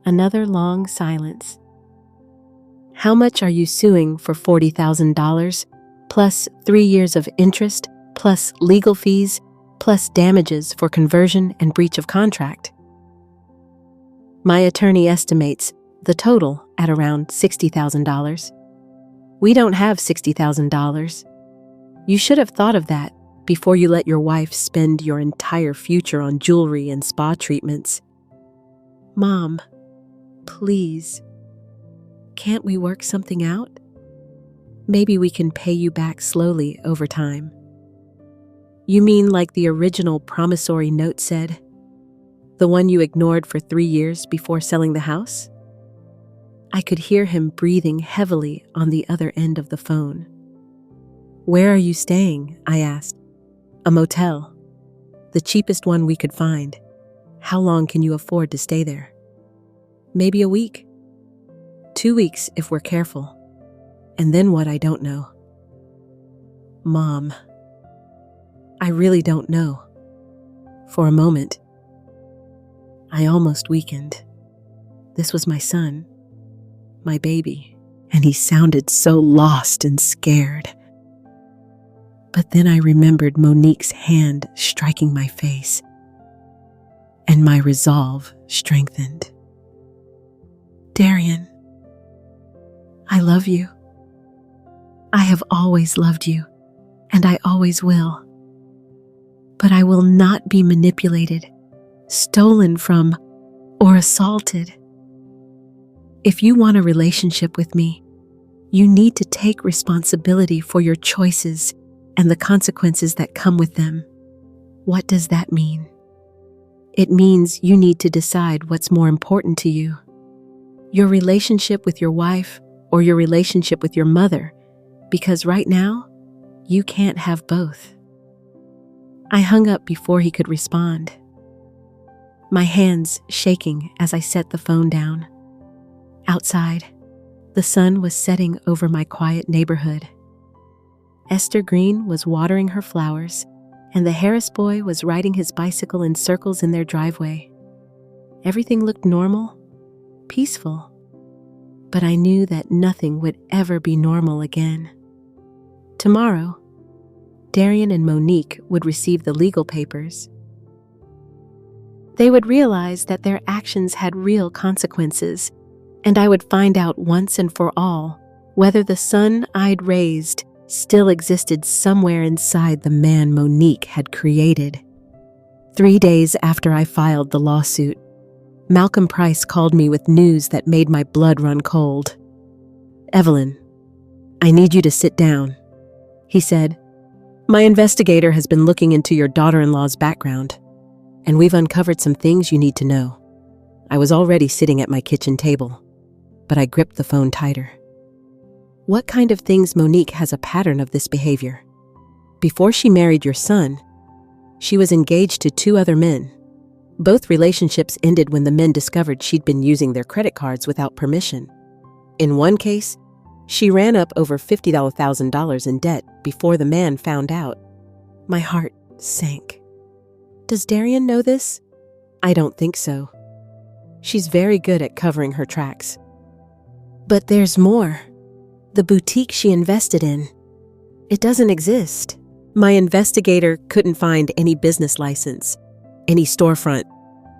Another long silence. How much are you suing for $40,000, plus 3 years of interest, plus legal fees, plus damages for conversion and breach of contract? My attorney estimates the total at around $60,000. We don't have $60,000. You should have thought of that before you let your wife spend your entire future on jewelry and spa treatments. Mom, please, can't we work something out? Maybe we can pay you back slowly over time. You mean like the original promissory note said? The one you ignored for 3 years before selling the house? I could hear him breathing heavily on the other end of the phone. Where are you staying? I asked. A motel. The cheapest one we could find. How long can you afford to stay there? Maybe a week. 2 weeks if we're careful. And then what, I don't know. Mom, I really don't know. For a moment, I almost weakened. This was my son, my baby, and he sounded so lost and scared. But then I remembered Monique's hand striking my face, and my resolve strengthened. Darian, I love you. I have always loved you, and I always will. But I will not be manipulated, stolen from, or assaulted. If you want a relationship with me, you need to take responsibility for your choices and the consequences that come with them. What does that mean? It means you need to decide what's more important to you. Your relationship with your wife or your relationship with your mother, because right now, you can't have both." I hung up before he could respond, my hands shaking as I set the phone down. Outside, the sun was setting over my quiet neighborhood. Esther Green was watering her flowers, and the Harris boy was riding his bicycle in circles in their driveway. Everything looked normal, peaceful, but I knew that nothing would ever be normal again. Tomorrow, Darian and Monique would receive the legal papers. They would realize that their actions had real consequences, and I would find out once and for all whether the son I'd raised still existed somewhere inside the man Monique had created. 3 days after I filed the lawsuit, Malcolm Price called me with news that made my blood run cold. "Evelyn, I need you to sit down," he said. "My investigator has been looking into your daughter-in-law's background, and we've uncovered some things you need to know." I was already sitting at my kitchen table, but I gripped the phone tighter. "What kind of things?" "Monique has a pattern of this behavior. Before she married your son, she was engaged to 2 other men. Both relationships ended when the men discovered she'd been using their credit cards without permission. In one case, she ran up over $50,000 in debt before the man found out." My heart sank. "Does Darian know this?" "I don't think so. She's very good at covering her tracks." "But there's more. The boutique she invested in. It doesn't exist." My investigator couldn't find any business license, any storefront,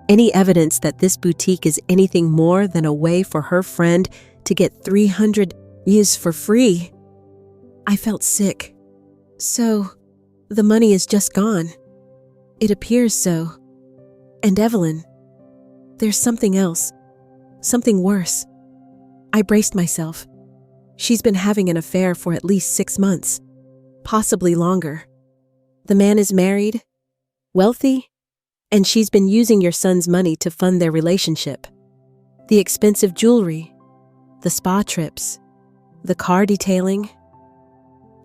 any evidence that this boutique is anything more than a way for her friend to get 300 years for free. I felt sick. "So, the money is just gone." "It appears so. And Evelyn, there's something else, something worse." I braced myself. "She's been having an affair for at least 6 months, possibly longer. The man is married, wealthy, and she's been using your son's money to fund their relationship. The expensive jewelry, the spa trips, the car detailing.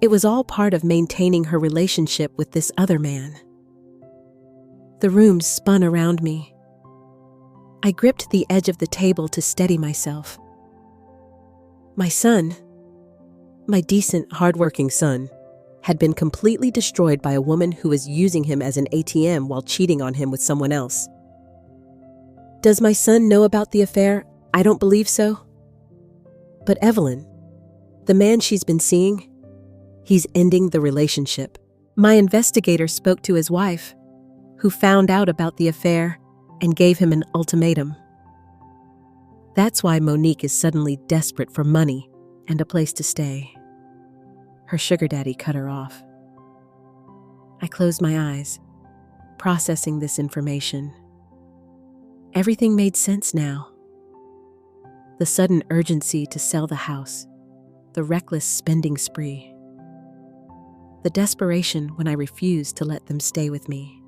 It was all part of maintaining her relationship with this other man." The room spun around me. I gripped the edge of the table to steady myself. My son, my decent, hardworking son, had been completely destroyed by a woman who was using him as an ATM while cheating on him with someone else. "Does my son know about the affair?" "I don't believe so." "But Evelyn, the man she's been seeing, he's ending the relationship." My investigator spoke to his wife, who found out about the affair and gave him an ultimatum. That's why Monique is suddenly desperate for money and a place to stay. Her sugar daddy cut her off. I closed my eyes, processing this information. Everything made sense now. The sudden urgency to sell the house, the reckless spending spree, the desperation when I refused to let them stay with me.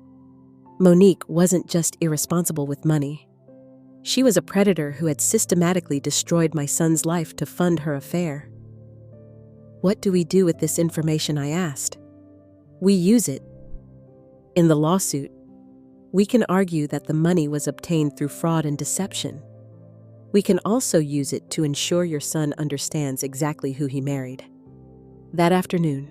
Monique wasn't just irresponsible with money. She was a predator who had systematically destroyed my son's life to fund her affair. "What do we do with this information?" I asked. "We use it. In the lawsuit, we can argue that the money was obtained through fraud and deception. We can also use it to ensure your son understands exactly who he married." That afternoon,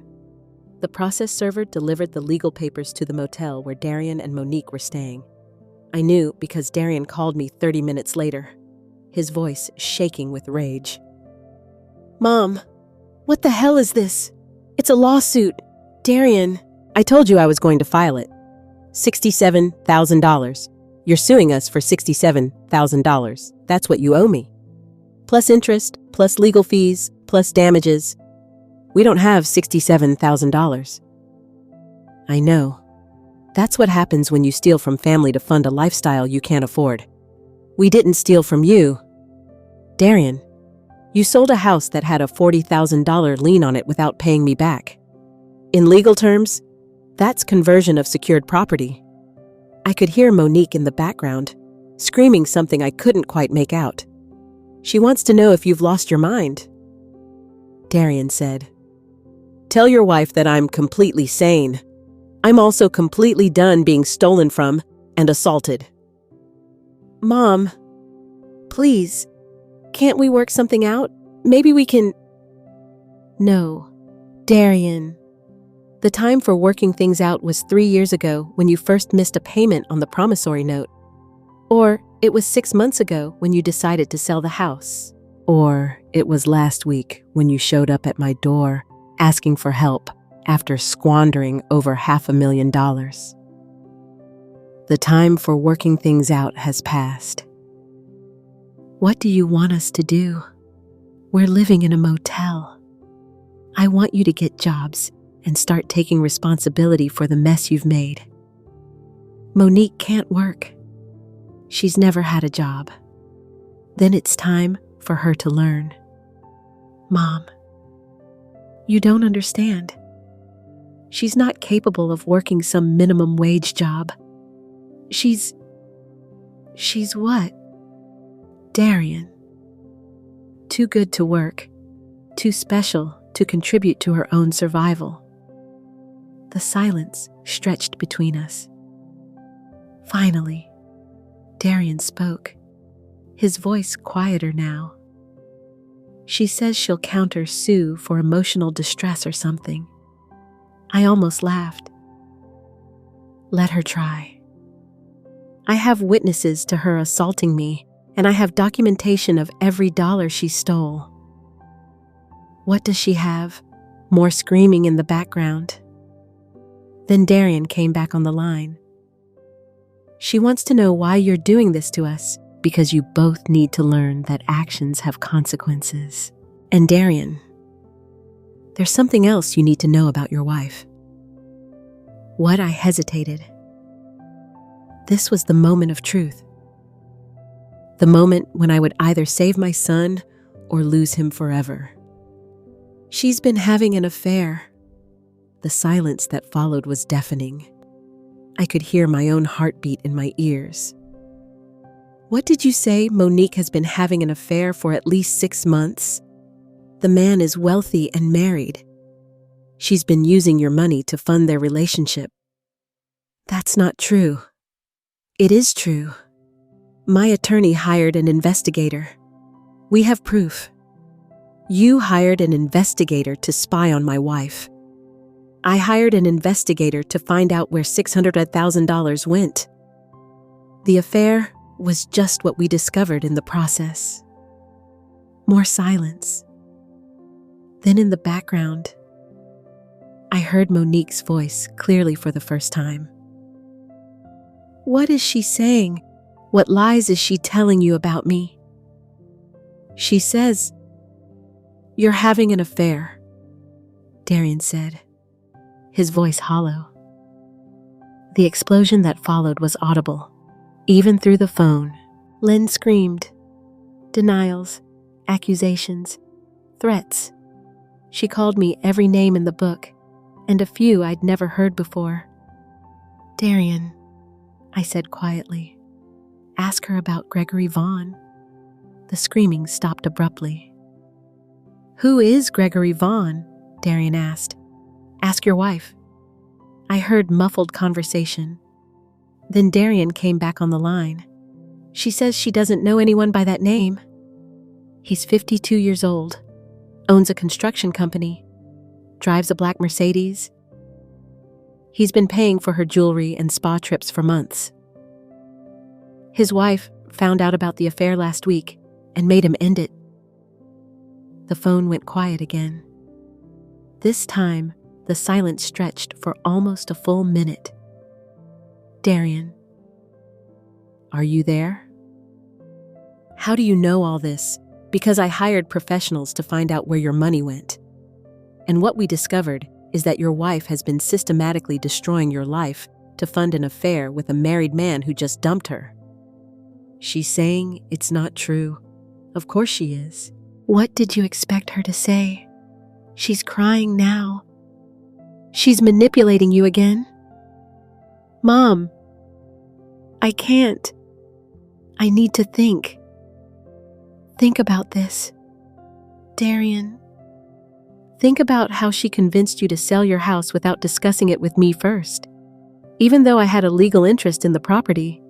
the process server delivered the legal papers to the motel where Darian and Monique were staying. I knew because Darian called me 30 minutes later, his voice shaking with rage. "Mom, what the hell is this? It's a lawsuit. Darian." "I told you I was going to file it. $67,000. You're suing us for $67,000. That's what you owe me. Plus interest, plus legal fees, plus damages. We don't have $67,000. "I know. That's what happens when you steal from family to fund a lifestyle you can't afford. We didn't steal from you. Darian, you sold a house that had a $40,000 lien on it without paying me back. In legal terms, that's conversion of secured property." I could hear Monique in the background, screaming something I couldn't quite make out. "She wants to know if you've lost your mind," Darian said. Tell your wife that I'm completely sane. I'm also completely done being stolen from and assaulted. Mom, please, can't we work something out? Maybe we can... No, Darian. The time for working things out was 3 years ago when you first missed a payment on the promissory note. Or it was 6 months ago when you decided to sell the house. Or it was last week when you showed up at my door asking for help after squandering over $500,000. The time for working things out has passed. What do you want us to do? We're living in a motel. I want you to get jobs and start taking responsibility for the mess you've made. Monique can't work. She's never had a job. Then it's time for her to learn. Mom, you don't understand. She's not capable of working some minimum wage job. She's what? Darian. Too good to work. Too special to contribute to her own survival. The silence stretched between us. Finally, Darian spoke, his voice quieter now. She says she'll counter Sue for emotional distress or something. I almost laughed. Let her try. I have witnesses to her assaulting me, and I have documentation of every dollar she stole. What does she have? More screaming in the background. Then Darian came back on the line. She wants to know why you're doing this to us, because you both need to learn that actions have consequences. And Darian, there's something else you need to know about your wife. What? I hesitated. This was the moment of truth. The moment when I would either save my son or lose him forever. She's been having an affair. The silence that followed was deafening. I could hear my own heartbeat in my ears. What did you say? Monique has been having an affair for at least 6 months? The man is wealthy and married. She's been using your money to fund their relationship. That's not true. It is true. My attorney hired an investigator. We have proof. You hired an investigator to spy on my wife. I hired an investigator to find out where $600,000 went. The affair was just what we discovered in the process. More silence. Then in the background, I heard Monique's voice clearly for the first time. What is she saying? What lies is she telling you about me? She says, "You're having an affair," Darian said, his voice hollow. The explosion that followed was audible, even through the phone. Lynn screamed. Denials, accusations, threats. She called me every name in the book, and a few I'd never heard before. Darian, I said quietly, ask her about Gregory Vaughn. The screaming stopped abruptly. Who is Gregory Vaughn? Darian asked. Ask your wife. I heard muffled conversation. Then Darian came back on the line. She says she doesn't know anyone by that name. He's 52 years old, owns a construction company, drives a black Mercedes. He's been paying for her jewelry and spa trips for months. His wife found out about the affair last week and made him end it. The phone went quiet again. This time, the silence stretched for almost a full minute. Darian, are you there? How do you know all this? Because I hired professionals to find out where your money went. And what we discovered is that your wife has been systematically destroying your life to fund an affair with a married man who just dumped her. She's saying it's not true. Of course she is. What did you expect her to say? She's crying now. She's manipulating you again. Mom, I can't. I need to think. Think about this. Darian, Think about how she convinced you to sell your house without discussing it with me first, even though I had a legal interest in the property.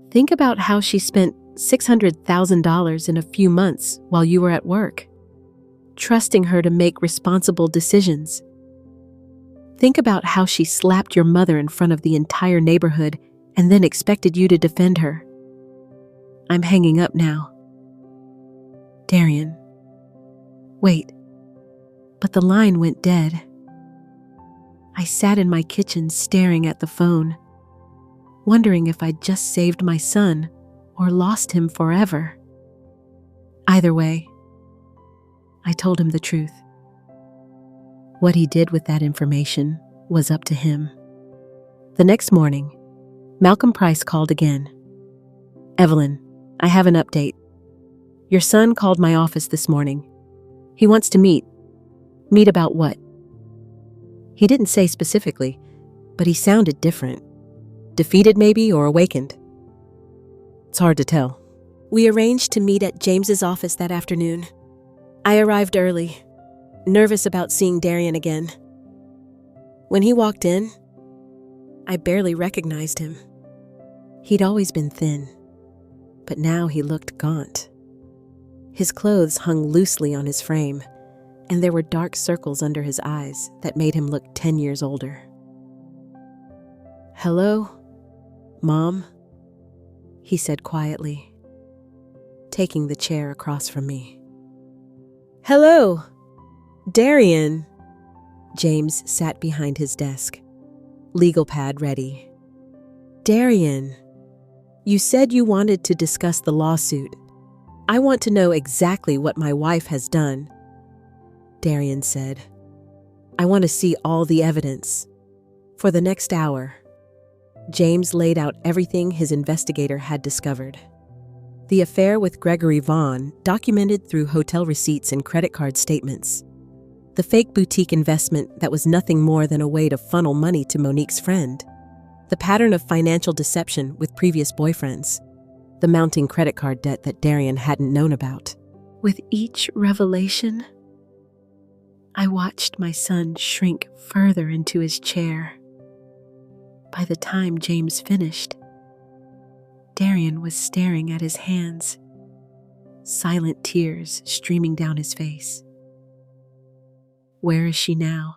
Think about how she spent $600,000 in a few months while you were at work, trusting her to make responsible decisions. Think about how she slapped your mother in front of the entire neighborhood and then expected you to defend her. I'm hanging up now. Darian. Wait. But the line went dead. I sat in my kitchen staring at the phone, wondering if I'd just saved my son or lost him forever. Either way, I told him the truth. What he did with that information was up to him. The next morning, Malcolm Price called again. Evelyn, I have an update. Your son called my office this morning. He wants to meet. Meet about what? He didn't say specifically, but he sounded different. Defeated maybe, or awakened. It's hard to tell. We arranged to meet at James's office that afternoon. I arrived early, nervous about seeing Darian again. When he walked in, I barely recognized him. He'd always been thin, but now he looked gaunt. His clothes hung loosely on his frame, and there were dark circles under his eyes that made him look 10 years older. "Hello, Mom," he said quietly, taking the chair across from me. "Hello, Darian." James sat behind his desk, legal pad ready. "Darian, you said you wanted to discuss the lawsuit. I want to know exactly what my wife has done," Darian said. "I want to see all the evidence." For the next hour, James laid out everything his investigator had discovered. The affair with Gregory Vaughn, documented through hotel receipts and credit card statements. The fake boutique investment that was nothing more than a way to funnel money to Monique's friend. The pattern of financial deception with previous boyfriends. The mounting credit card debt that Darian hadn't known about. With each revelation, I watched my son shrink further into his chair. By the time James finished, Darian was staring at his hands, silent tears streaming down his face. "Where is she now?"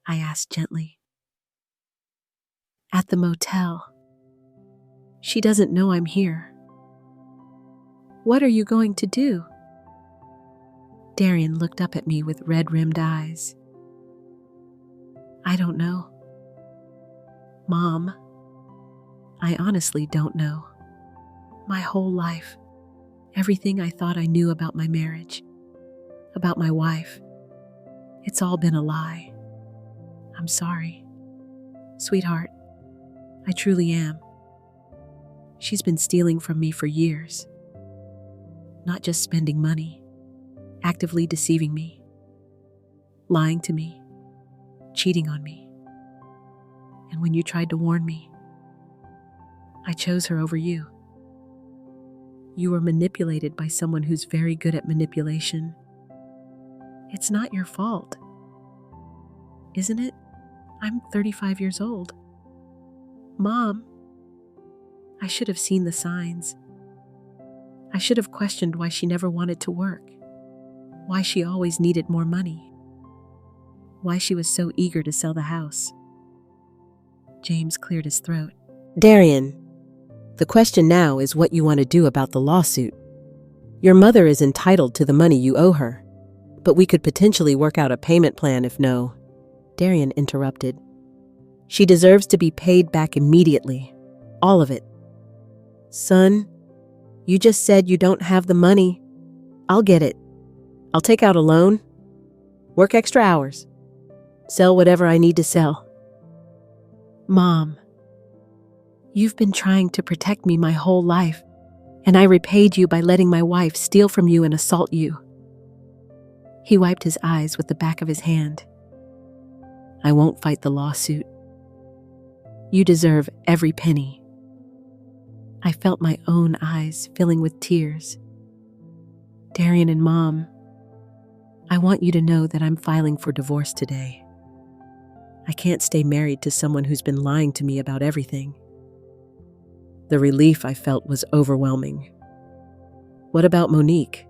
I asked gently. "At the motel. She doesn't know I'm here." "What are you going to do?" Darian looked up at me with red-rimmed eyes. "I don't know. Mom, I honestly don't know. My whole life, everything I thought I knew about my marriage, about my wife, it's all been a lie. I'm sorry. Sweetheart, I truly am. She's been stealing from me for years. Not just spending money, actively deceiving me, lying to me, cheating on me. And when you tried to warn me, I chose her over you. You were manipulated by someone who's very good at manipulation. It's not your fault. Isn't it? I'm 35 years old. Mom, I should have seen the signs. I should have questioned why she never wanted to work, why she always needed more money, why she was so eager to sell the house." James cleared his throat. "Darian, the question now is what you want to do about the lawsuit. Your mother is entitled to the money you owe her, but we could potentially work out a payment plan if no." Darian interrupted. "She deserves to be paid back immediately. All of it." "Son, you just said you don't have the money. I'll get it. I'll take out a loan, work extra hours, sell whatever I need to sell." "Mom, you've been trying to protect me my whole life, and I repaid you by letting my wife steal from you and assault you." He wiped his eyes with the back of his hand. "I won't fight the lawsuit. You deserve every penny." I felt my own eyes filling with tears. Darian and Mom, I want you to know that I'm filing for divorce today. I can't stay married to someone who's been lying to me about everything. The relief I felt was overwhelming. What about Monique?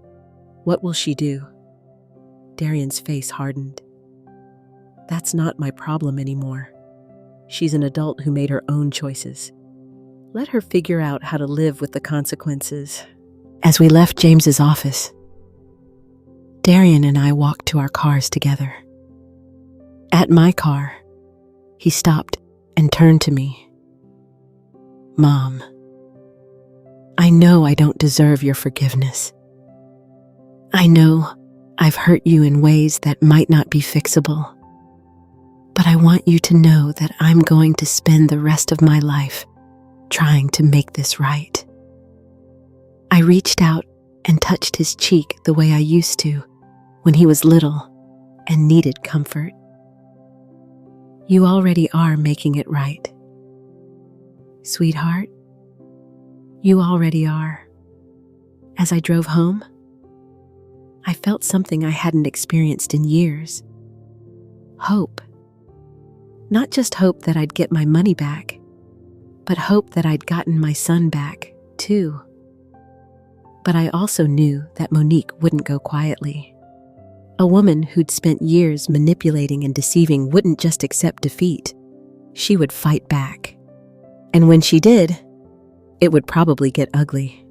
What will she do? Darian's face hardened. That's not my problem anymore. She's an adult who made her own choices. Let her figure out how to live with the consequences. As we left James's office, Darian and I walked to our cars together. At my car, he stopped and turned to me. Mom, I know I don't deserve your forgiveness. I know I've hurt you in ways that might not be fixable. But I want you to know that I'm going to spend the rest of my life trying to make this right. I reached out and touched his cheek the way I used to when he was little and needed comfort. You already are making it right. Sweetheart, you already are. As I drove home, I felt something I hadn't experienced in years. Hope. Not just hope that I'd get my money back, but hope that I'd gotten my son back, too. But I also knew that Monique wouldn't go quietly. A woman who'd spent years manipulating and deceiving wouldn't just accept defeat. She would fight back. And when she did, it would probably get ugly.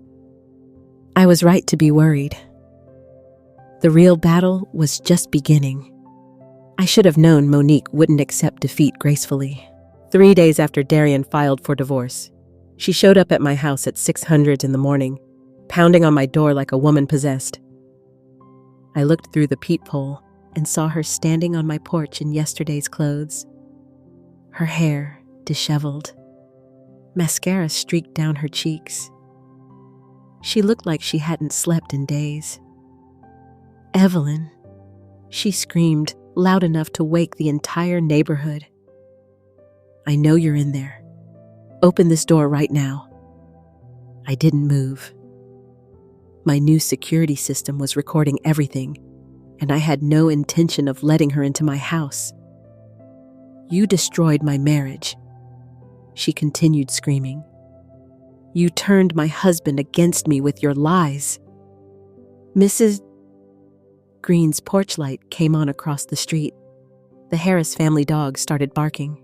I was right to be worried. The real battle was just beginning. I should have known Monique wouldn't accept defeat gracefully. 3 days after Darian filed for divorce, she showed up at my house at 600 in the morning, pounding on my door like a woman possessed. I looked through the peephole and saw her standing on my porch in yesterday's clothes. Her hair disheveled. Mascara streaked down her cheeks. She looked like she hadn't slept in days. Evelyn, she screamed loud enough to wake the entire neighborhood. I know you're in there. Open this door right now. I didn't move. My new security system was recording everything, and I had no intention of letting her into my house. You destroyed my marriage, she continued screaming. You turned my husband against me with your lies. Mrs. Green's porch light came on across the street. The Harris family dog started barking.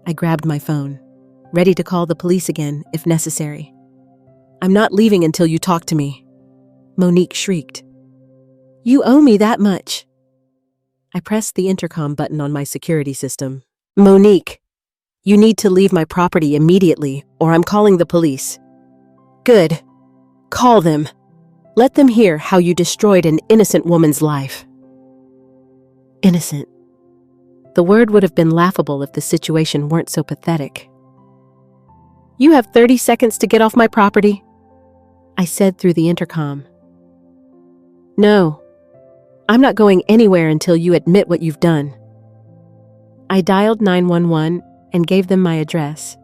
I grabbed my phone, ready to call the police again if necessary. I'm not leaving until you talk to me, Monique shrieked. You owe me that much. I pressed the intercom button on my security system. Monique, you need to leave my property immediately or I'm calling the police. Good. Call them. Let them hear how you destroyed an innocent woman's life. Innocent. The word would have been laughable if the situation weren't so pathetic. You have 30 seconds to get off my property, I said through the intercom. No, I'm not going anywhere until you admit what you've done. I dialed 911 and gave them my address.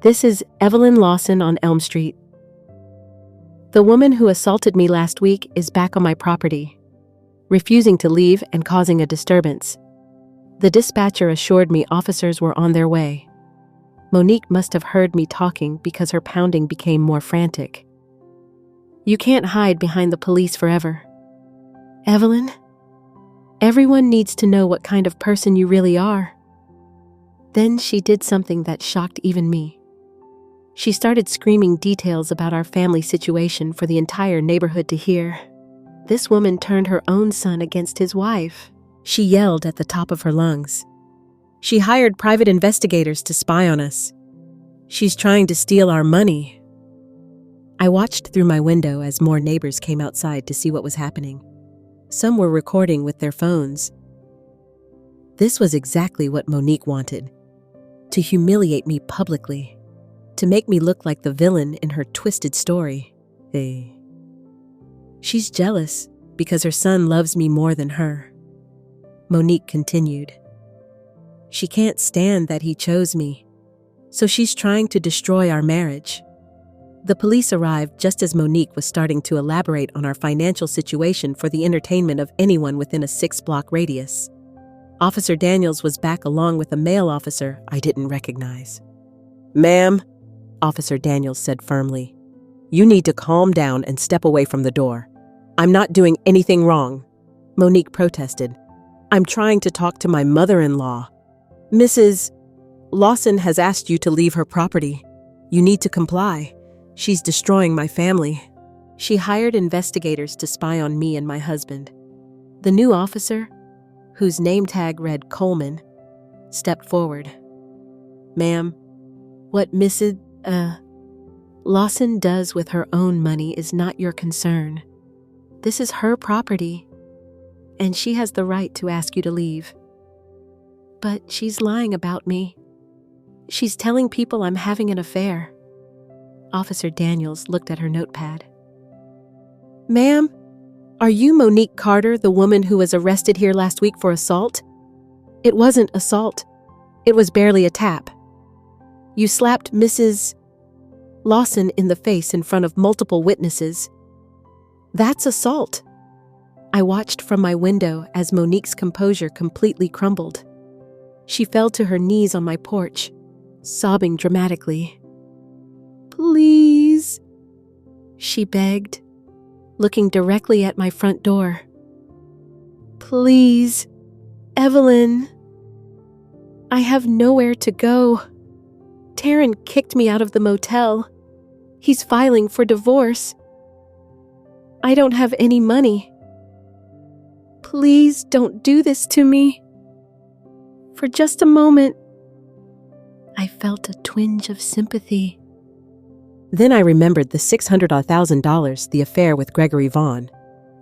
This is Evelyn Lawson on Elm Street. The woman who assaulted me last week is back on my property, refusing to leave and causing a disturbance. The dispatcher assured me officers were on their way. Monique must have heard me talking because her pounding became more frantic. You can't hide behind the police forever. Evelyn, everyone needs to know what kind of person you really are. Then she did something that shocked even me. She started screaming details about our family situation for the entire neighborhood to hear. This woman turned her own son against his wife. She yelled at the top of her lungs. She hired private investigators to spy on us. She's trying to steal our money. I watched through my window as more neighbors came outside to see what was happening. Some were recording with their phones. This was exactly what Monique wanted. To humiliate me publicly. To make me look like the villain in her twisted story. She's jealous because her son loves me more than her. Monique continued. She can't stand that he chose me, so she's trying to destroy our marriage. The police arrived just as Monique was starting to elaborate on our financial situation for the entertainment of anyone within a 6-block radius. Officer Daniels was back along with a male officer I didn't recognize. "Ma'am," Officer Daniels said firmly, "you need to calm down and step away from the door. I'm not doing anything wrong," Monique protested. "I'm trying to talk to my mother-in-law. Mrs. Lawson has asked you to leave her property. You need to comply. She's destroying my family." She hired investigators to spy on me and my husband. The new officer, whose name tag read Coleman, stepped forward. "Ma'am, what Mrs. Lawson does with her own money is not your concern. This is her property, and she has the right to ask you to leave. But she's lying about me. She's telling people I'm having an affair." Officer Daniels looked at her notepad. "Ma'am, are you Monique Carter, the woman who was arrested here last week for assault? It wasn't assault. It was barely a tap. You slapped Mrs. Lawson in the face in front of multiple witnesses. That's assault." I watched from my window as Monique's composure completely crumbled. She fell to her knees on my porch, sobbing dramatically. "Please," she begged, looking directly at my front door. "Please, Evelyn. I have nowhere to go. Taryn kicked me out of the motel. He's filing for divorce. I don't have any money. Please don't do this to me." For just a moment, I felt a twinge of sympathy. Then I remembered the $600,000, the affair with Gregory Vaughn,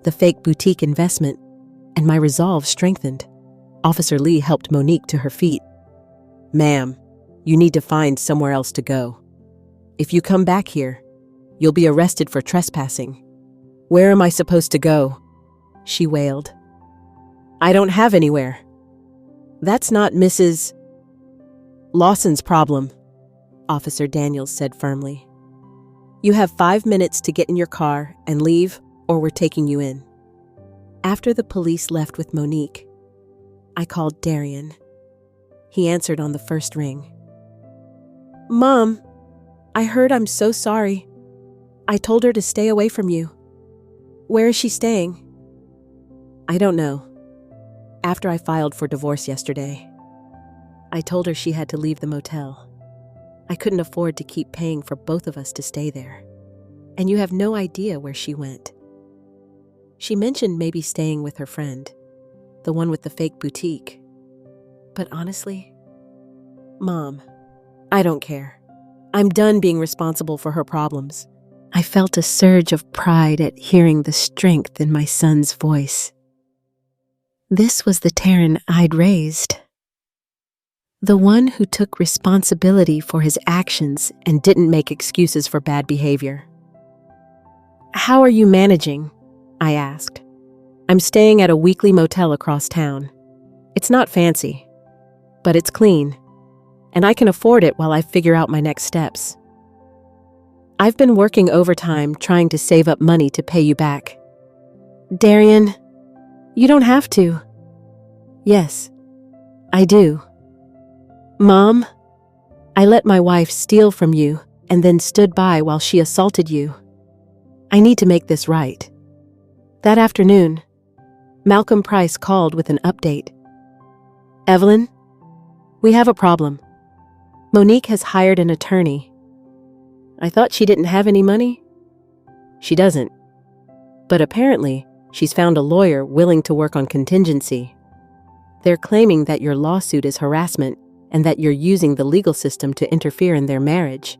the fake boutique investment, and my resolve strengthened. Officer Lee helped Monique to her feet. "Ma'am, you need to find somewhere else to go. If you come back here, you'll be arrested for trespassing." "Where am I supposed to go?" she wailed. "I don't have anywhere." "That's not Mrs. Lawson's problem," Officer Daniels said firmly. "You have 5 minutes to get in your car and leave, or we're taking you in." After the police left with Monique, I called Darian. He answered on the first ring. "Mom, I heard. I'm so sorry. I told her to stay away from you. Where is she staying?" "I don't know. After I filed for divorce yesterday, I told her she had to leave the motel. I couldn't afford to keep paying for both of us to stay there. And you have no idea where she went. She mentioned maybe staying with her friend, the one with the fake boutique. But honestly, Mom, I don't care. I'm done being responsible for her problems." I felt a surge of pride at hearing the strength in my son's voice. This was the Taryn I'd raised. The one who took responsibility for his actions and didn't make excuses for bad behavior. "How are you managing?" I asked. "I'm staying at a weekly motel across town. It's not fancy, but it's clean, and I can afford it while I figure out my next steps. I've been working overtime trying to save up money to pay you back." "Darian, you don't have to." "Yes, I do. Mom, I let my wife steal from you and then stood by while she assaulted you. I need to make this right." That afternoon, Malcolm Price called with an update. "Evelyn, we have a problem. Monique has hired an attorney." I thought she didn't have any money. She doesn't. But apparently, she's found a lawyer willing to work on contingency. They're claiming that your lawsuit is harassment and that you're using the legal system to interfere in their marriage.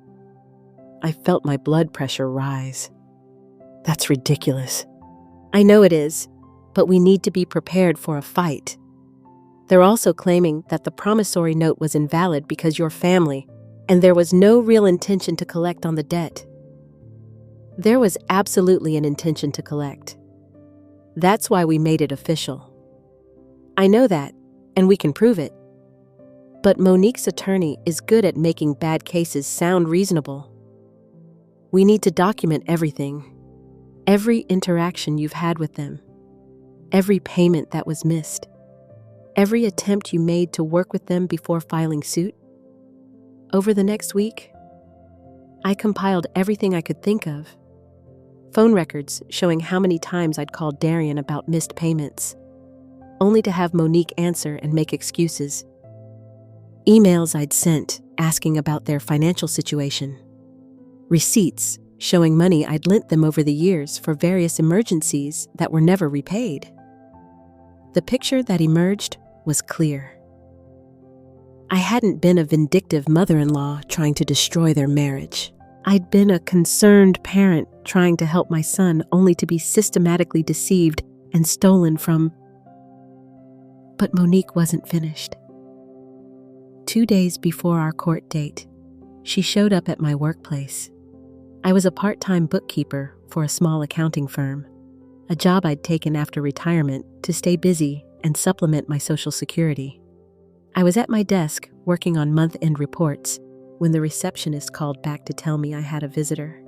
I felt my blood pressure rise. That's ridiculous. I know it is, but we need to be prepared for a fight. They're also claiming that the promissory note was invalid because your family, and there was no real intention to collect on the debt. There was absolutely an intention to collect. That's why we made it official. I know that, and we can prove it. But Monique's attorney is good at making bad cases sound reasonable. We need to document everything, every interaction you've had with them, every payment that was missed, every attempt you made to work with them before filing suit. Over the next week, I compiled everything I could think of. Phone records showing how many times I'd called Darian about missed payments, only to have Monique answer and make excuses. Emails I'd sent asking about their financial situation. Receipts showing money I'd lent them over the years for various emergencies that were never repaid. The picture that emerged was clear. I hadn't been a vindictive mother-in-law trying to destroy their marriage. I'd been a concerned parent trying to help my son, only to be systematically deceived and stolen from. But Monique wasn't finished. 2 days before our court date, she showed up at my workplace. I was a part-time bookkeeper for a small accounting firm, a job I'd taken after retirement to stay busy and supplement my Social Security. I was at my desk working on month-end reports when the receptionist called back to tell me I had a visitor.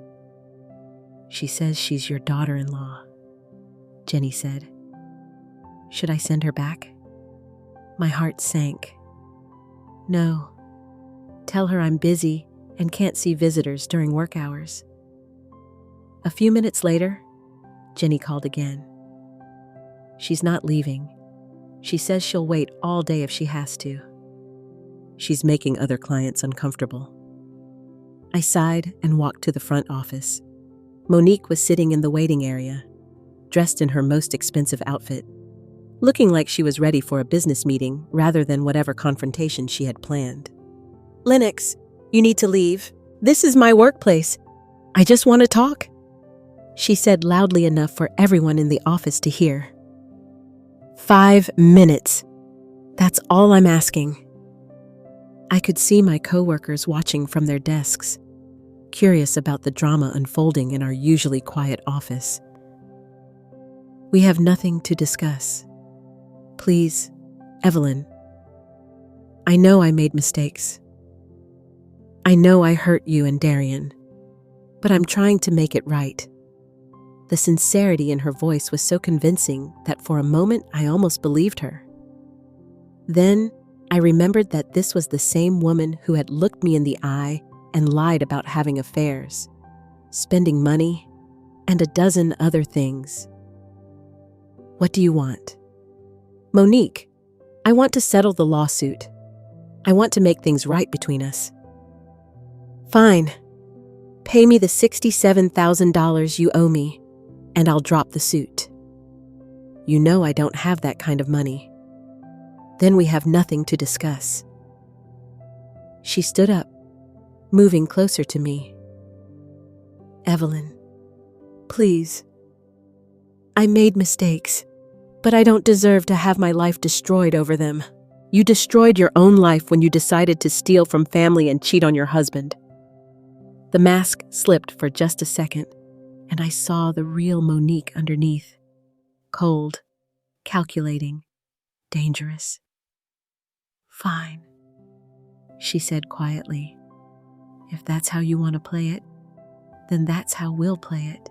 "She says she's your daughter-in-law," Jenny said. Should I send her back? My heart sank. No. Tell her I'm busy and can't see visitors during work hours. A few minutes later, Jenny called again. She's not leaving. She says she'll wait all day if she has to. She's making other clients uncomfortable. I sighed and walked to the front office. Monique was sitting in the waiting area, dressed in her most expensive outfit, looking like she was ready for a business meeting rather than whatever confrontation she had planned. "Lennox, you need to leave. This is my workplace. I just want to talk," she said loudly enough for everyone in the office to hear. 5 minutes. That's all I'm asking. I could see my coworkers watching from their desks, curious about the drama unfolding in our usually quiet office. "We have nothing to discuss. Please, Evelyn. I know I made mistakes. I know I hurt you and Darian, but I'm trying to make it right." The sincerity in her voice was so convincing that for a moment I almost believed her. Then I remembered that this was the same woman who had looked me in the eye and lied about having affairs, spending money, and a dozen other things. "What do you want?" "Monique, I want to settle the lawsuit. I want to make things right between us." "Fine. Pay me the $67,000 you owe me, and I'll drop the suit. You know I don't have that kind of money. Then we have nothing to discuss." She stood up, moving closer to me. "Evelyn, please. I made mistakes, but I don't deserve to have my life destroyed over them. You destroyed your own life when you decided to steal from family and cheat on your husband." The mask slipped for just a second, and I saw the real Monique underneath. Cold, calculating, dangerous. "Fine," she said quietly. "If that's how you want to play it, then that's how we'll play it.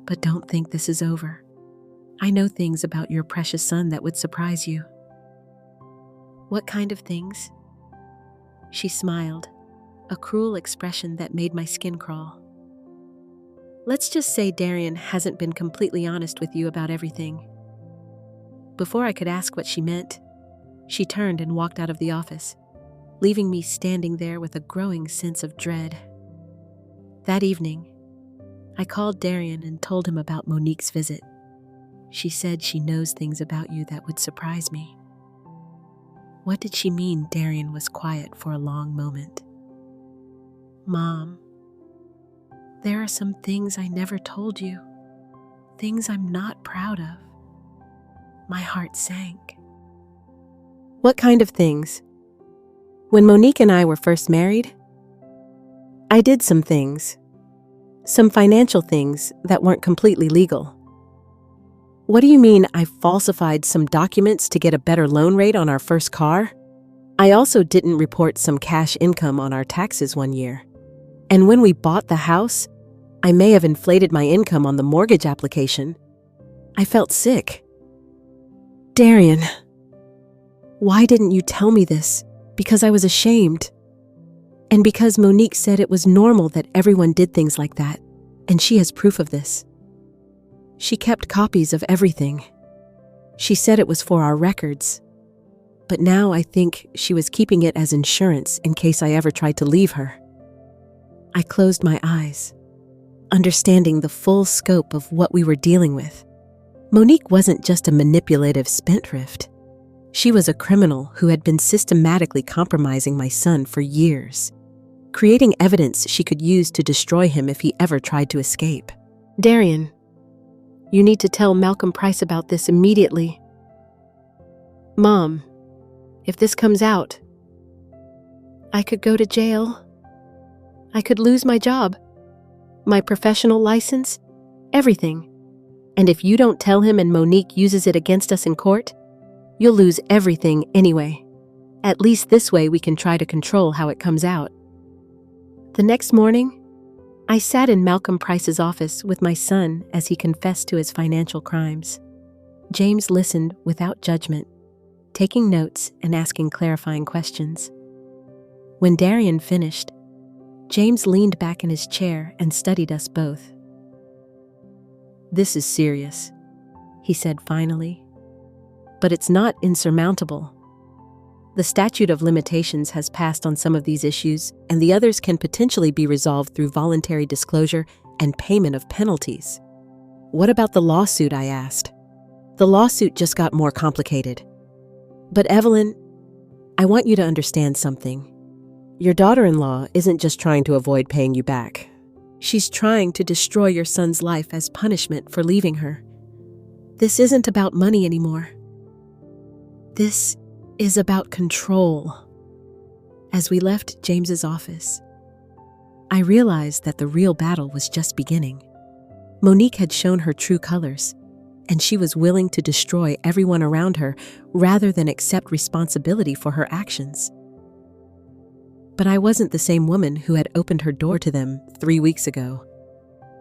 But don't think this is over. I know things about your precious son that would surprise you." "What kind of things?" She smiled, a cruel expression that made my skin crawl. "Let's just say Darian hasn't been completely honest with you about everything." Before I could ask what she meant, she turned and walked out of the office, leaving me standing there with a growing sense of dread. That evening, I called Darian and told him about Monique's visit. She said she knows things about you that would surprise me. What did she mean Darian was quiet for a long moment? "Mom, there are some things I never told you, things I'm not proud of." My heart sank. "What kind of things?" "When Monique and I were first married, I did some things, some financial things that weren't completely legal." "What do you mean I falsified some documents to get a better loan rate on our first car? I also didn't report some cash income on our taxes one year. And when we bought the house, I may have inflated my income on the mortgage application. I felt sick. Darian, why didn't you tell me this? Because I was ashamed. And because Monique said it was normal that everyone did things like that, and she has proof of this. She kept copies of everything. She said it was for our records. But now I think she was keeping it as insurance in case I ever tried to leave her. I closed my eyes, understanding the full scope of what we were dealing with. Monique wasn't just a manipulative spendthrift. She was a criminal who had been systematically compromising my son for years, creating evidence she could use to destroy him if he ever tried to escape. Darian, you need to tell Malcolm Price about this immediately. Mom, if this comes out, I could go to jail. I could lose my job, my professional license, everything. And if you don't tell him and Monique uses it against us in court, you'll lose everything anyway. At least this way we can try to control how it comes out. The next morning, I sat in Malcolm Price's office with my son as he confessed to his financial crimes. James listened without judgment, taking notes and asking clarifying questions. When Darian finished, James leaned back in his chair and studied us both. "This is serious," he said finally. "But it's not insurmountable. The statute of limitations has passed on some of these issues, and the others can potentially be resolved through voluntary disclosure and payment of penalties." "What about the lawsuit?" I asked. "The lawsuit just got more complicated." "But Evelyn, I want you to understand something. Your daughter-in-law isn't just trying to avoid paying you back. She's trying to destroy your son's life as punishment for leaving her. This isn't about money anymore. This is about control." As we left James's office, I realized that the real battle was just beginning. Monique had shown her true colors, and she was willing to destroy everyone around her rather than accept responsibility for her actions. But I wasn't the same woman who had opened her door to them 3 weeks ago.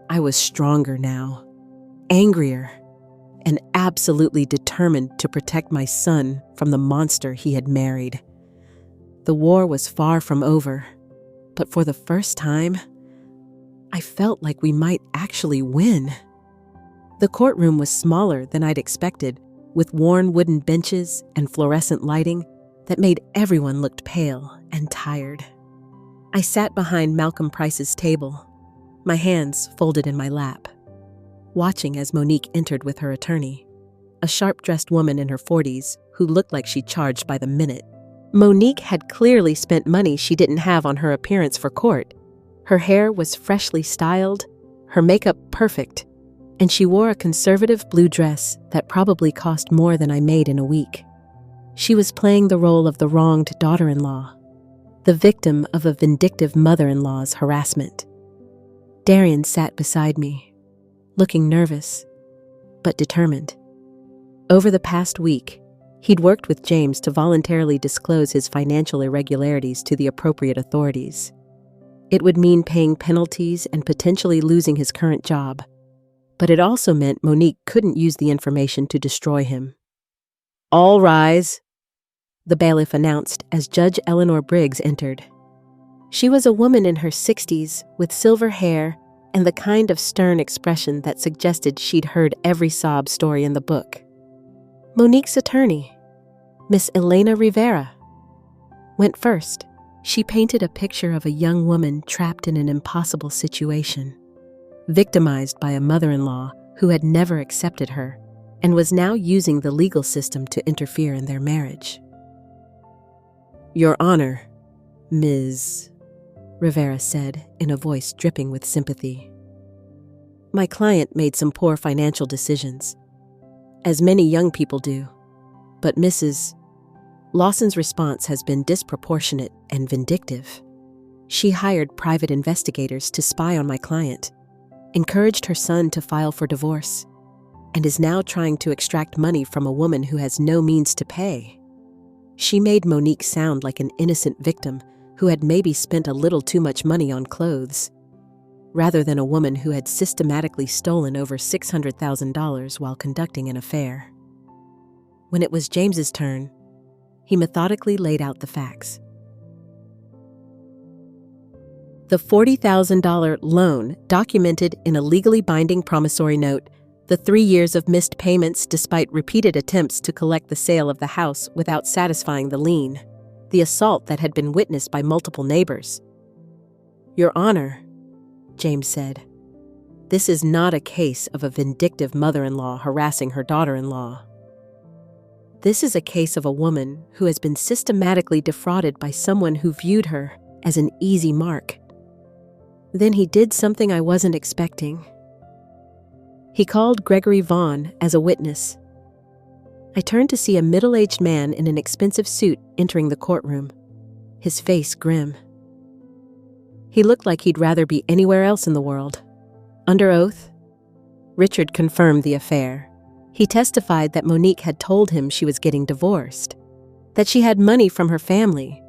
I was stronger now, angrier, and absolutely determined to protect my son from the monster he had married. The war was far from over, but for the first time, I felt like we might actually win. The courtroom was smaller than I'd expected, with worn wooden benches and fluorescent lighting that made everyone look pale and tired. I sat behind Malcolm Price's table, my hands folded in my lap, watching as Monique entered with her attorney, a sharp-dressed woman in her 40s who looked like she charged by the minute. Monique had clearly spent money she didn't have on her appearance for court. Her hair was freshly styled, her makeup perfect, and she wore a conservative blue dress that probably cost more than I made in a week. She was playing the role of the wronged daughter-in-law, the victim of a vindictive mother-in-law's harassment. Darian sat beside me, looking nervous, but determined. Over the past week, he'd worked with James to voluntarily disclose his financial irregularities to the appropriate authorities. It would mean paying penalties and potentially losing his current job, but it also meant Monique couldn't use the information to destroy him. "All rise," the bailiff announced as Judge Eleanor Briggs entered. She was a woman in her 60s with silver hair and the kind of stern expression that suggested she'd heard every sob story in the book. Monique's attorney, Miss Elena Rivera, went first. She painted a picture of a young woman trapped in an impossible situation, victimized by a mother-in-law who had never accepted her and was now using the legal system to interfere in their marriage. "Your Honor," Ms. Rivera said in a voice dripping with sympathy. "My client made some poor financial decisions, as many young people do, but Mrs. Lawson's response has been disproportionate and vindictive. She hired private investigators to spy on my client, encouraged her son to file for divorce, and is now trying to extract money from a woman who has no means to pay. She made Monique sound like an innocent victim who had maybe spent a little too much money on clothes, rather than a woman who had systematically stolen over $600,000 while conducting an affair. When it was James's turn, he methodically laid out the facts. The $40,000 loan documented in a legally binding promissory note, the 3 years of missed payments despite repeated attempts to collect the sale of the house without satisfying the lien, the assault that had been witnessed by multiple neighbors. "Your Honor," James said, "this is not a case of a vindictive mother-in-law harassing her daughter-in-law. This is a case of a woman who has been systematically defrauded by someone who viewed her as an easy mark." Then he did something I wasn't expecting. He called Gregory Vaughn as a witness. I turned to see a middle-aged man in an expensive suit entering the courtroom, his face grim. He looked like he'd rather be anywhere else in the world. Under oath, Richard confirmed the affair. He testified that Monique had told him she was getting divorced, that she had money from her family,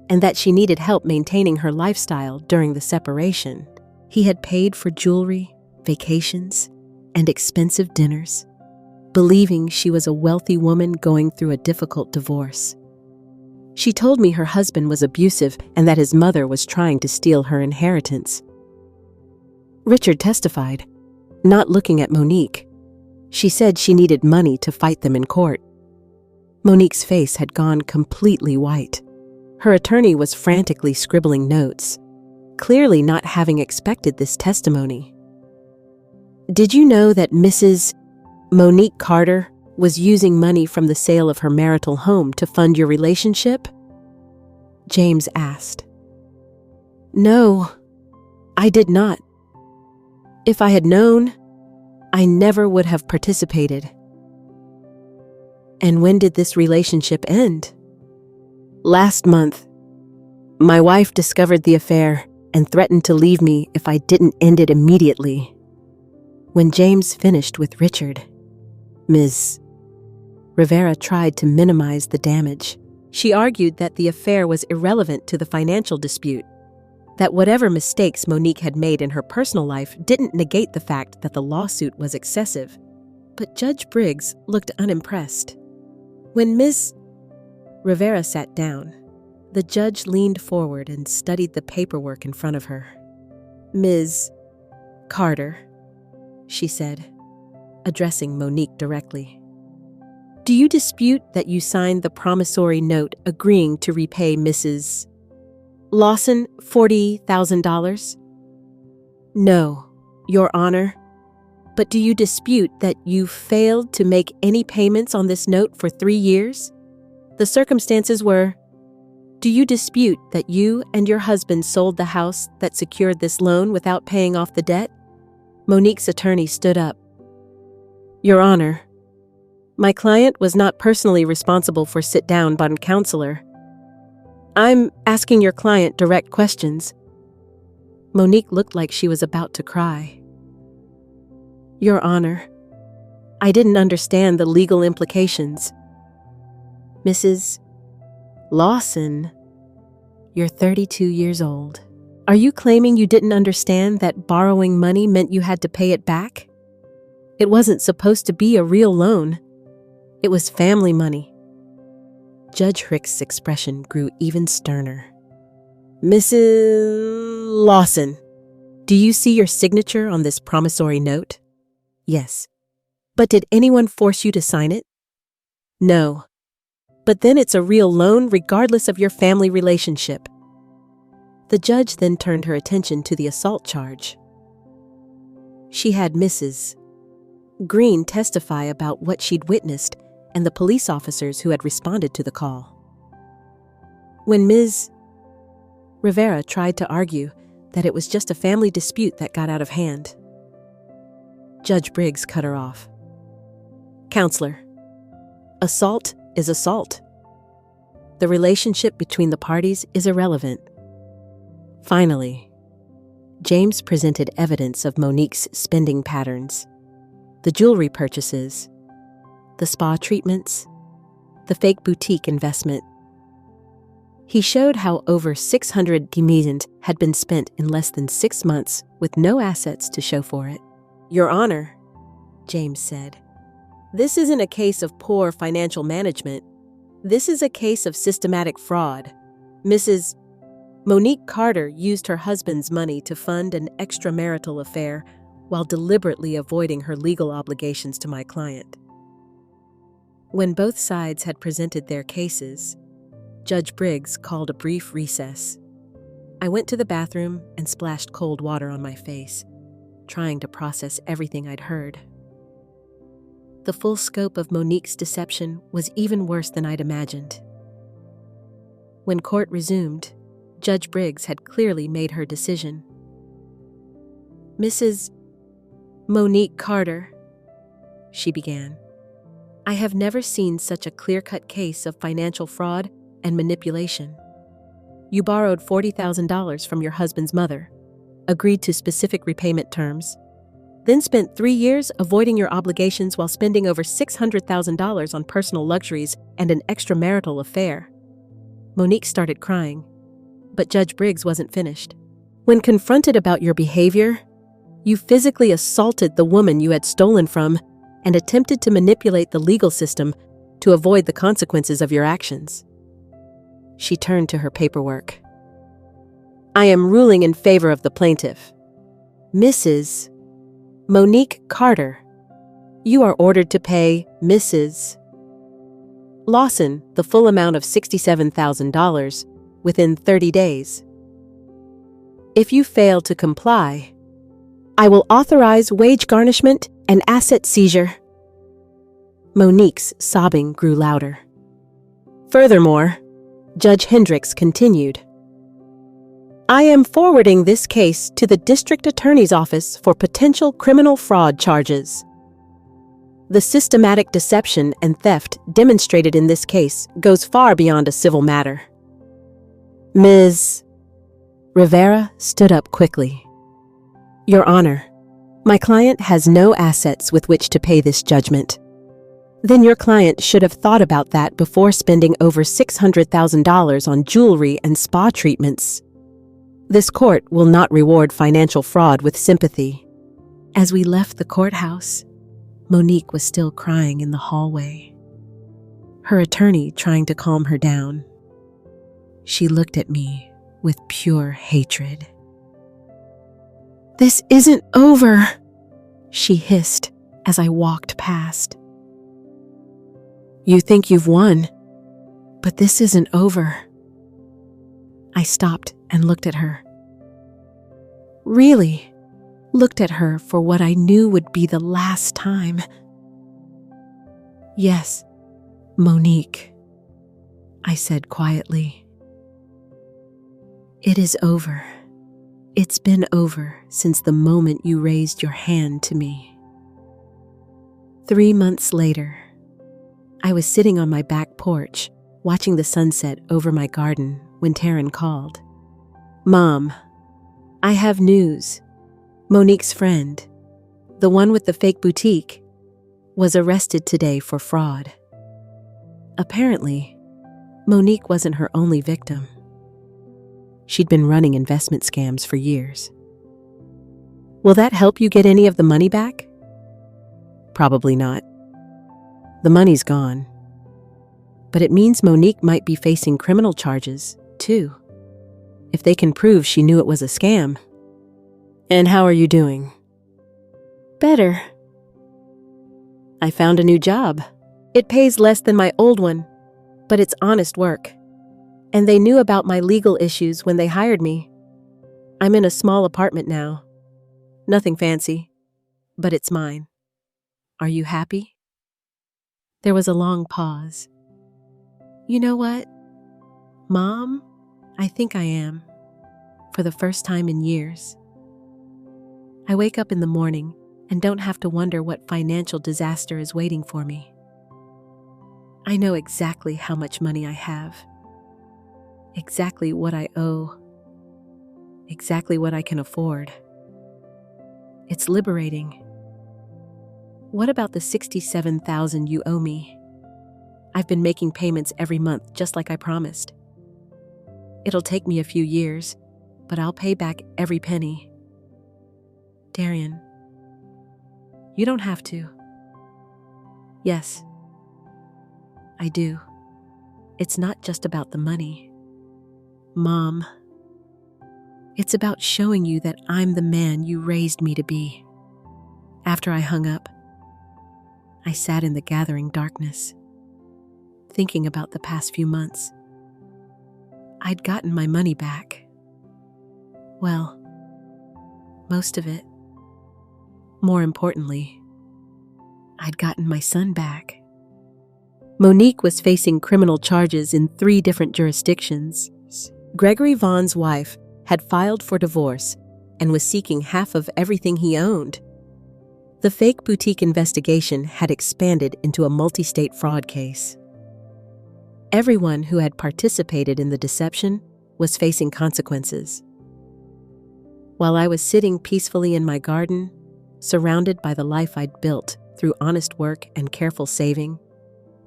and that she needed help maintaining her lifestyle during the separation. He had paid for jewelry, vacations, and expensive dinners, believing she was a wealthy woman going through a difficult divorce. She told me her husband was abusive and that his mother was trying to steal her inheritance. Richard testified, not looking at Monique. She said she needed money to fight them in court. Monique's face had gone completely white. Her attorney was frantically scribbling notes, clearly not having expected this testimony. "Did you know that Mrs. Monique Carter was using money from the sale of her marital home to fund your relationship?" James asked. "No, I did not. If I had known, I never would have participated." "And when did this relationship end?" "Last month. My wife discovered the affair and threatened to leave me if I didn't end it immediately." When James finished with Richard, Ms. Rivera tried to minimize the damage. She argued that the affair was irrelevant to the financial dispute, that whatever mistakes Monique had made in her personal life didn't negate the fact that the lawsuit was excessive. But Judge Briggs looked unimpressed. When Ms. Rivera sat down, the judge leaned forward and studied the paperwork in front of her. "Ms. Carter," she said, addressing Monique directly, "do you dispute that you signed the promissory note agreeing to repay Mrs. Lawson $40,000? "No, Your Honor. But do you dispute that you failed to make any payments on this note for 3 years? The circumstances were, do you dispute that you and your husband sold the house that secured this loan without paying off the debt?" Monique's attorney stood up. "Your Honor, my client was not personally responsible for sit-down bond counselor. I'm asking your client direct questions." Monique looked like she was about to cry. "Your Honor, I didn't understand the legal implications." "Mrs. Lawson, you're 32 years old. Are you claiming you didn't understand that borrowing money meant you had to pay it back? It wasn't supposed to be a real loan. It was family money." Judge Hick's expression grew even sterner. "Mrs. Lawson, do you see your signature on this promissory note?" "Yes." "But did anyone force you to sign it?" "No. But then it's a real loan regardless of your family relationship." The judge then turned her attention to the assault charge. She had Mrs. Green testify about what she'd witnessed and the police officers who had responded to the call. When Ms. Rivera tried to argue that it was just a family dispute that got out of hand, Judge Briggs cut her off. "Counselor, assault is assault. The relationship between the parties is irrelevant." Finally, James presented evidence of Monique's spending patterns, the jewelry purchases, the spa treatments, the fake boutique investment. He showed how over 600,000 had been spent in less than 6 months with no assets to show for it. "Your Honor," James said, "this isn't a case of poor financial management. This is a case of systematic fraud. Mrs. Monique Carter used her husband's money to fund an extramarital affair while deliberately avoiding her legal obligations to my client." When both sides had presented their cases, Judge Briggs called a brief recess. I went to the bathroom and splashed cold water on my face, trying to process everything I'd heard. The full scope of Monique's deception was even worse than I'd imagined. When court resumed, Judge Briggs had clearly made her decision. "Mrs. Monique Carter," she began, "I have never seen such a clear-cut case of financial fraud and manipulation. You borrowed $40,000 from your husband's mother, agreed to specific repayment terms, then spent 3 years avoiding your obligations while spending over $600,000 on personal luxuries and an extramarital affair." Monique started crying, but Judge Briggs wasn't finished. "When confronted about your behavior, you physically assaulted the woman you had stolen from and attempted to manipulate the legal system to avoid the consequences of your actions." She turned to her paperwork. "I am ruling in favor of the plaintiff. Mrs. Monique Carter, you are ordered to pay Mrs. Lawson the full amount of $67,000 within 30 days. If you fail to comply, I will authorize wage garnishment and asset seizure." Monique's sobbing grew louder. "Furthermore," Judge Hendricks continued, "I am forwarding this case to the District Attorney's Office for potential criminal fraud charges. The systematic deception and theft demonstrated in this case goes far beyond a civil matter." Ms. Rivera stood up quickly. "Your Honor, my client has no assets with which to pay this judgment. Then your client should have thought about that before spending over $600,000 on jewelry and spa treatments. This court will not reward financial fraud with sympathy." As we left the courthouse, Monique was still crying in the hallway, her attorney trying to calm her down. She looked at me with pure hatred. "This isn't over," she hissed as I walked past. "You think you've won, but this isn't over." I stopped and looked at her. Really looked at her for what I knew would be the last time. "Yes, Monique," I said quietly. "It is over. It's been over since the moment you raised your hand to me." 3 months later, I was sitting on my back porch, watching the sunset over my garden when Taryn called. "Mom, I have news. Monique's friend, the one with the fake boutique, was arrested today for fraud." Apparently, Monique wasn't her only victim. She'd been running investment scams for years. "Will that help you get any of the money back?" "Probably not. The money's gone. But it means Monique might be facing criminal charges, too, if they can prove she knew it was a scam." "And how are you doing?" "Better. I found a new job. It pays less than my old one, but it's honest work. And they knew about my legal issues when they hired me. I'm in a small apartment now. Nothing fancy, but it's mine. Are you happy?" There was a long pause. "You know what, Mom? I think I am, for the first time in years. I wake up in the morning and don't have to wonder what financial disaster is waiting for me. I know exactly how much money I have, exactly what I owe, exactly what I can afford. It's liberating." "What about the $67,000 you owe me? I've been making payments every month just like I promised." It'll take me a few years, but I'll pay back every penny. Darian, you don't have to. Yes, I do. It's not just about the money. Mom, it's about showing you that I'm the man you raised me to be. After I hung up, I sat in the gathering darkness, thinking about the past few months. I'd gotten my money back. Well, most of it. More importantly, I'd gotten my son back. Monique was facing criminal charges in 3 different jurisdictions. Gregory Vaughn's wife had filed for divorce and was seeking half of everything he owned. The fake boutique investigation had expanded into a multi-state fraud case. Everyone who had participated in the deception was facing consequences. While I was sitting peacefully in my garden, surrounded by the life I'd built through honest work and careful saving,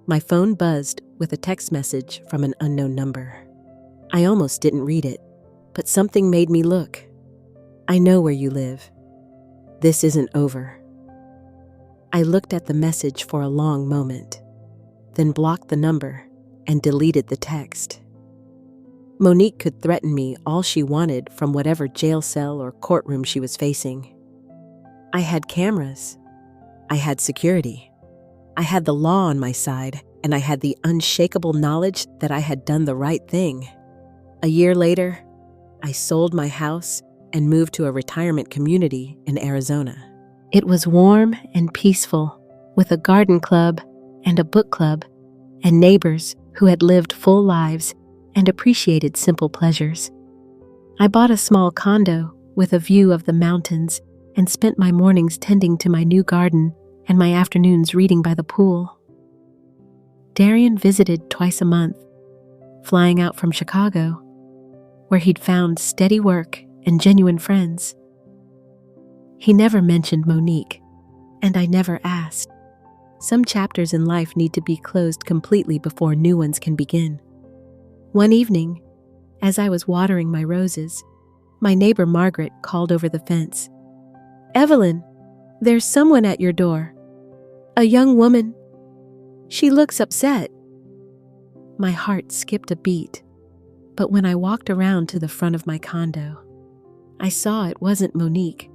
my phone buzzed with a text message from an unknown number. I almost didn't read it, but something made me look. I know where you live. This isn't over. I looked at the message for a long moment, then blocked the number and deleted the text. Monique could threaten me all she wanted from whatever jail cell or courtroom she was facing. I had cameras. I had security. I had the law on my side, and I had the unshakable knowledge that I had done the right thing. A year later, I sold my house and moved to a retirement community in Arizona. It was warm and peaceful, with a garden club and a book club, and neighbors who had lived full lives and appreciated simple pleasures. I bought a small condo with a view of the mountains and spent my mornings tending to my new garden and my afternoons reading by the pool. Darian visited twice a month, flying out from Chicago, where he'd found steady work and genuine friends. He never mentioned Monique, and I never asked. Some chapters in life need to be closed completely before new ones can begin. One evening, as I was watering my roses, my neighbor Margaret called over the fence. "Evelyn, there's someone at your door. A young woman. She looks upset." My heart skipped a beat, but when I walked around to the front of my condo, I saw it wasn't Monique.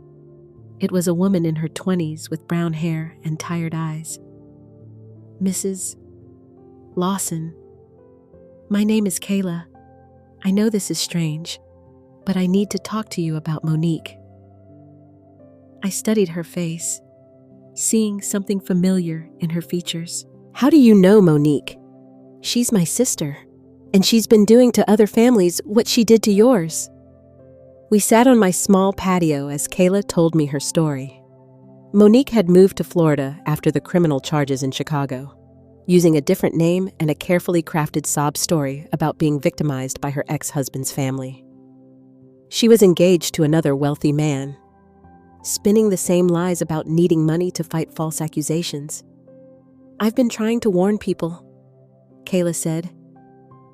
It was a woman in her 20s with brown hair and tired eyes. "Mrs. Lawson, my name is Kayla. I know this is strange, but I need to talk to you about Monique." I studied her face, seeing something familiar in her features. "How do you know Monique?" "She's my sister, and she's been doing to other families what she did to yours." We sat on my small patio as Kayla told me her story. Monique had moved to Florida after the criminal charges in Chicago, using a different name and a carefully crafted sob story about being victimized by her ex-husband's family. She was engaged to another wealthy man, spinning the same lies about needing money to fight false accusations. "I've been trying to warn people," Kayla said,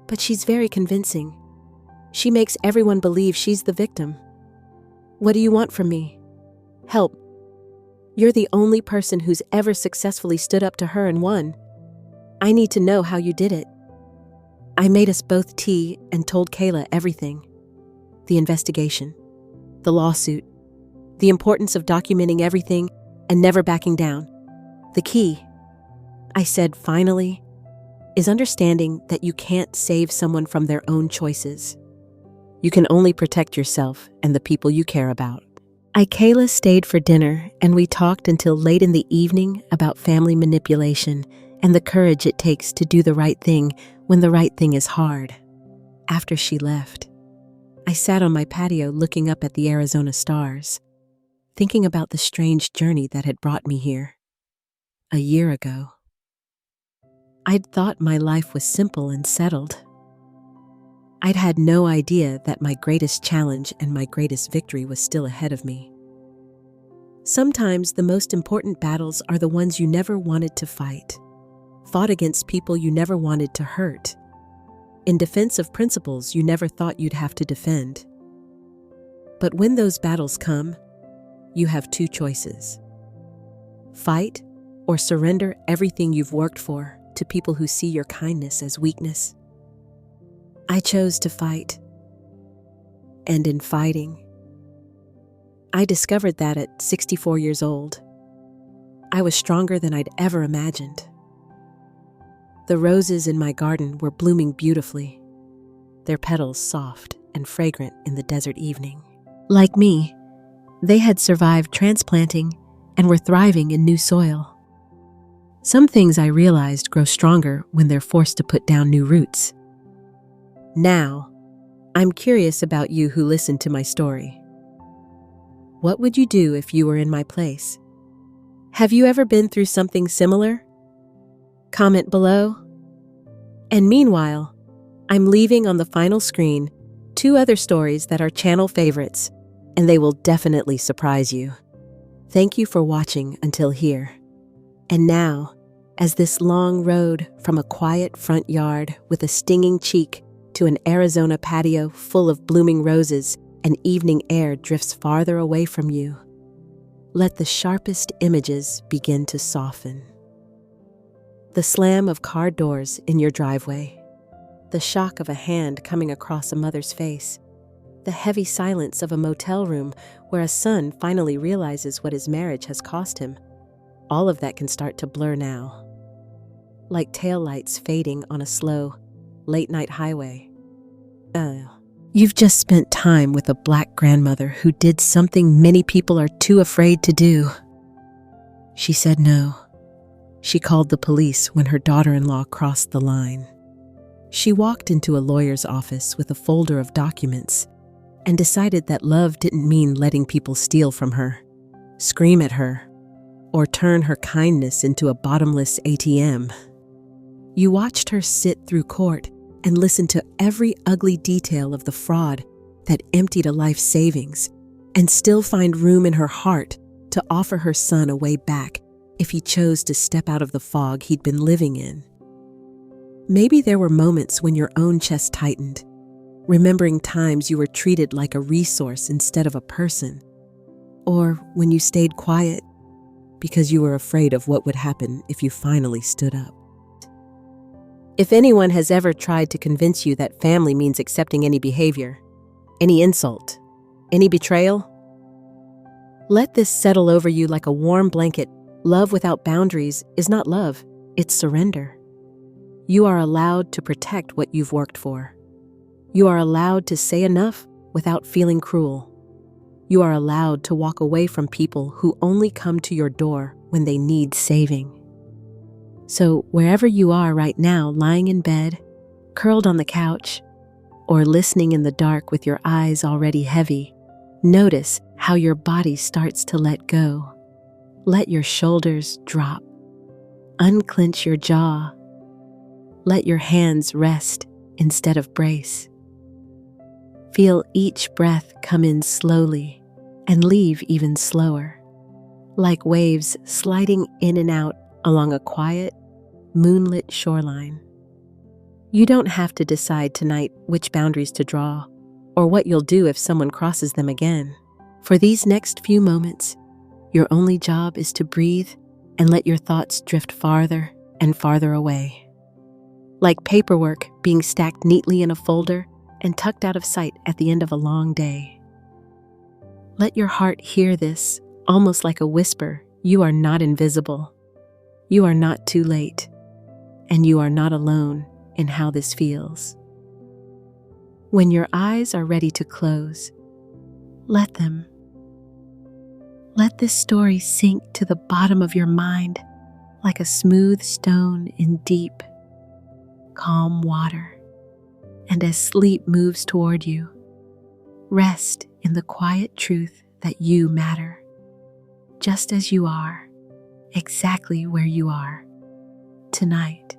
"but she's very convincing. She makes everyone believe she's the victim. What do you want from me? Help. You're the only person who's ever successfully stood up to her and won. I need to know how you did it." I made us both tea and told Kayla everything. The investigation, the lawsuit, the importance of documenting everything and never backing down. "The key," I said finally, "is understanding that you can't save someone from their own choices. You can only protect yourself and the people you care about." Kayla stayed for dinner, and we talked until late in the evening about family manipulation and the courage it takes to do the right thing when the right thing is hard. After she left, I sat on my patio looking up at the Arizona stars, thinking about the strange journey that had brought me here. A year ago, I'd thought my life was simple and settled. I'd had no idea that my greatest challenge and my greatest victory was still ahead of me. Sometimes the most important battles are the ones you never wanted to fight, fought against people you never wanted to hurt. in defense of principles you never thought you'd have to defend. But when those battles come, you have two choices: fight or surrender everything you've worked for to people who see your kindness as weakness. I chose to fight. And in fighting, I discovered that at 64 years old, I was stronger than I'd ever imagined. The roses in my garden were blooming beautifully, their petals soft and fragrant in the desert evening. Like me, they had survived transplanting and were thriving in new soil. Some things I realized grow stronger when they're forced to put down new roots. Now, I'm curious about you who listened to my story. What would you do if you were in my place? Have you ever been through something similar? Comment below. And meanwhile, I'm leaving on the final screen 2 other stories that are channel favorites, and they will definitely surprise you. Thank you for watching until here. And now, as this long road from a quiet front yard with a stinging cheek to an Arizona patio full of blooming roses and evening air drifts farther away from you, let the sharpest images begin to soften. The slam of car doors in your driveway, the shock of a hand coming across a mother's face, the heavy silence of a motel room where a son finally realizes what his marriage has cost him. All of that can start to blur now, like taillights fading on a slow, late-night highway. You've just spent time with a Black grandmother who did something many people are too afraid to do. She said no. She called the police when her daughter-in-law crossed the line. She walked into a lawyer's office with a folder of documents and decided that love didn't mean letting people steal from her, scream at her, or turn her kindness into a bottomless ATM. You watched her sit through court and listen to every ugly detail of the fraud that emptied a life savings, and still find room in her heart to offer her son a way back if he chose to step out of the fog he'd been living in. Maybe there were moments when your own chest tightened, remembering times you were treated like a resource instead of a person, or when you stayed quiet because you were afraid of what would happen if you finally stood up. If anyone has ever tried to convince you that family means accepting any behavior, any insult, any betrayal, let this settle over you like a warm blanket. Love without boundaries is not love, it's surrender. You are allowed to protect what you've worked for. You are allowed to say enough without feeling cruel. You are allowed to walk away from people who only come to your door when they need saving. So wherever you are right now, lying in bed, curled on the couch, or listening in the dark with your eyes already heavy, notice how your body starts to let go. Let your shoulders drop. Unclench your jaw. Let your hands rest instead of brace. Feel each breath come in slowly and leave even slower, like waves sliding in and out along a quiet, moonlit shoreline. You don't have to decide tonight which boundaries to draw or what you'll do if someone crosses them again. For these next few moments, your only job is to breathe and let your thoughts drift farther and farther away. Like paperwork being stacked neatly in a folder and tucked out of sight at the end of a long day. Let your heart hear this, almost like a whisper. You are not invisible. You are not too late. And you are not alone in how this feels. When your eyes are ready to close, let them. Let this story sink to the bottom of your mind like a smooth stone in deep, calm water. And as sleep moves toward you, rest in the quiet truth that you matter, just as you are, exactly where you are, tonight.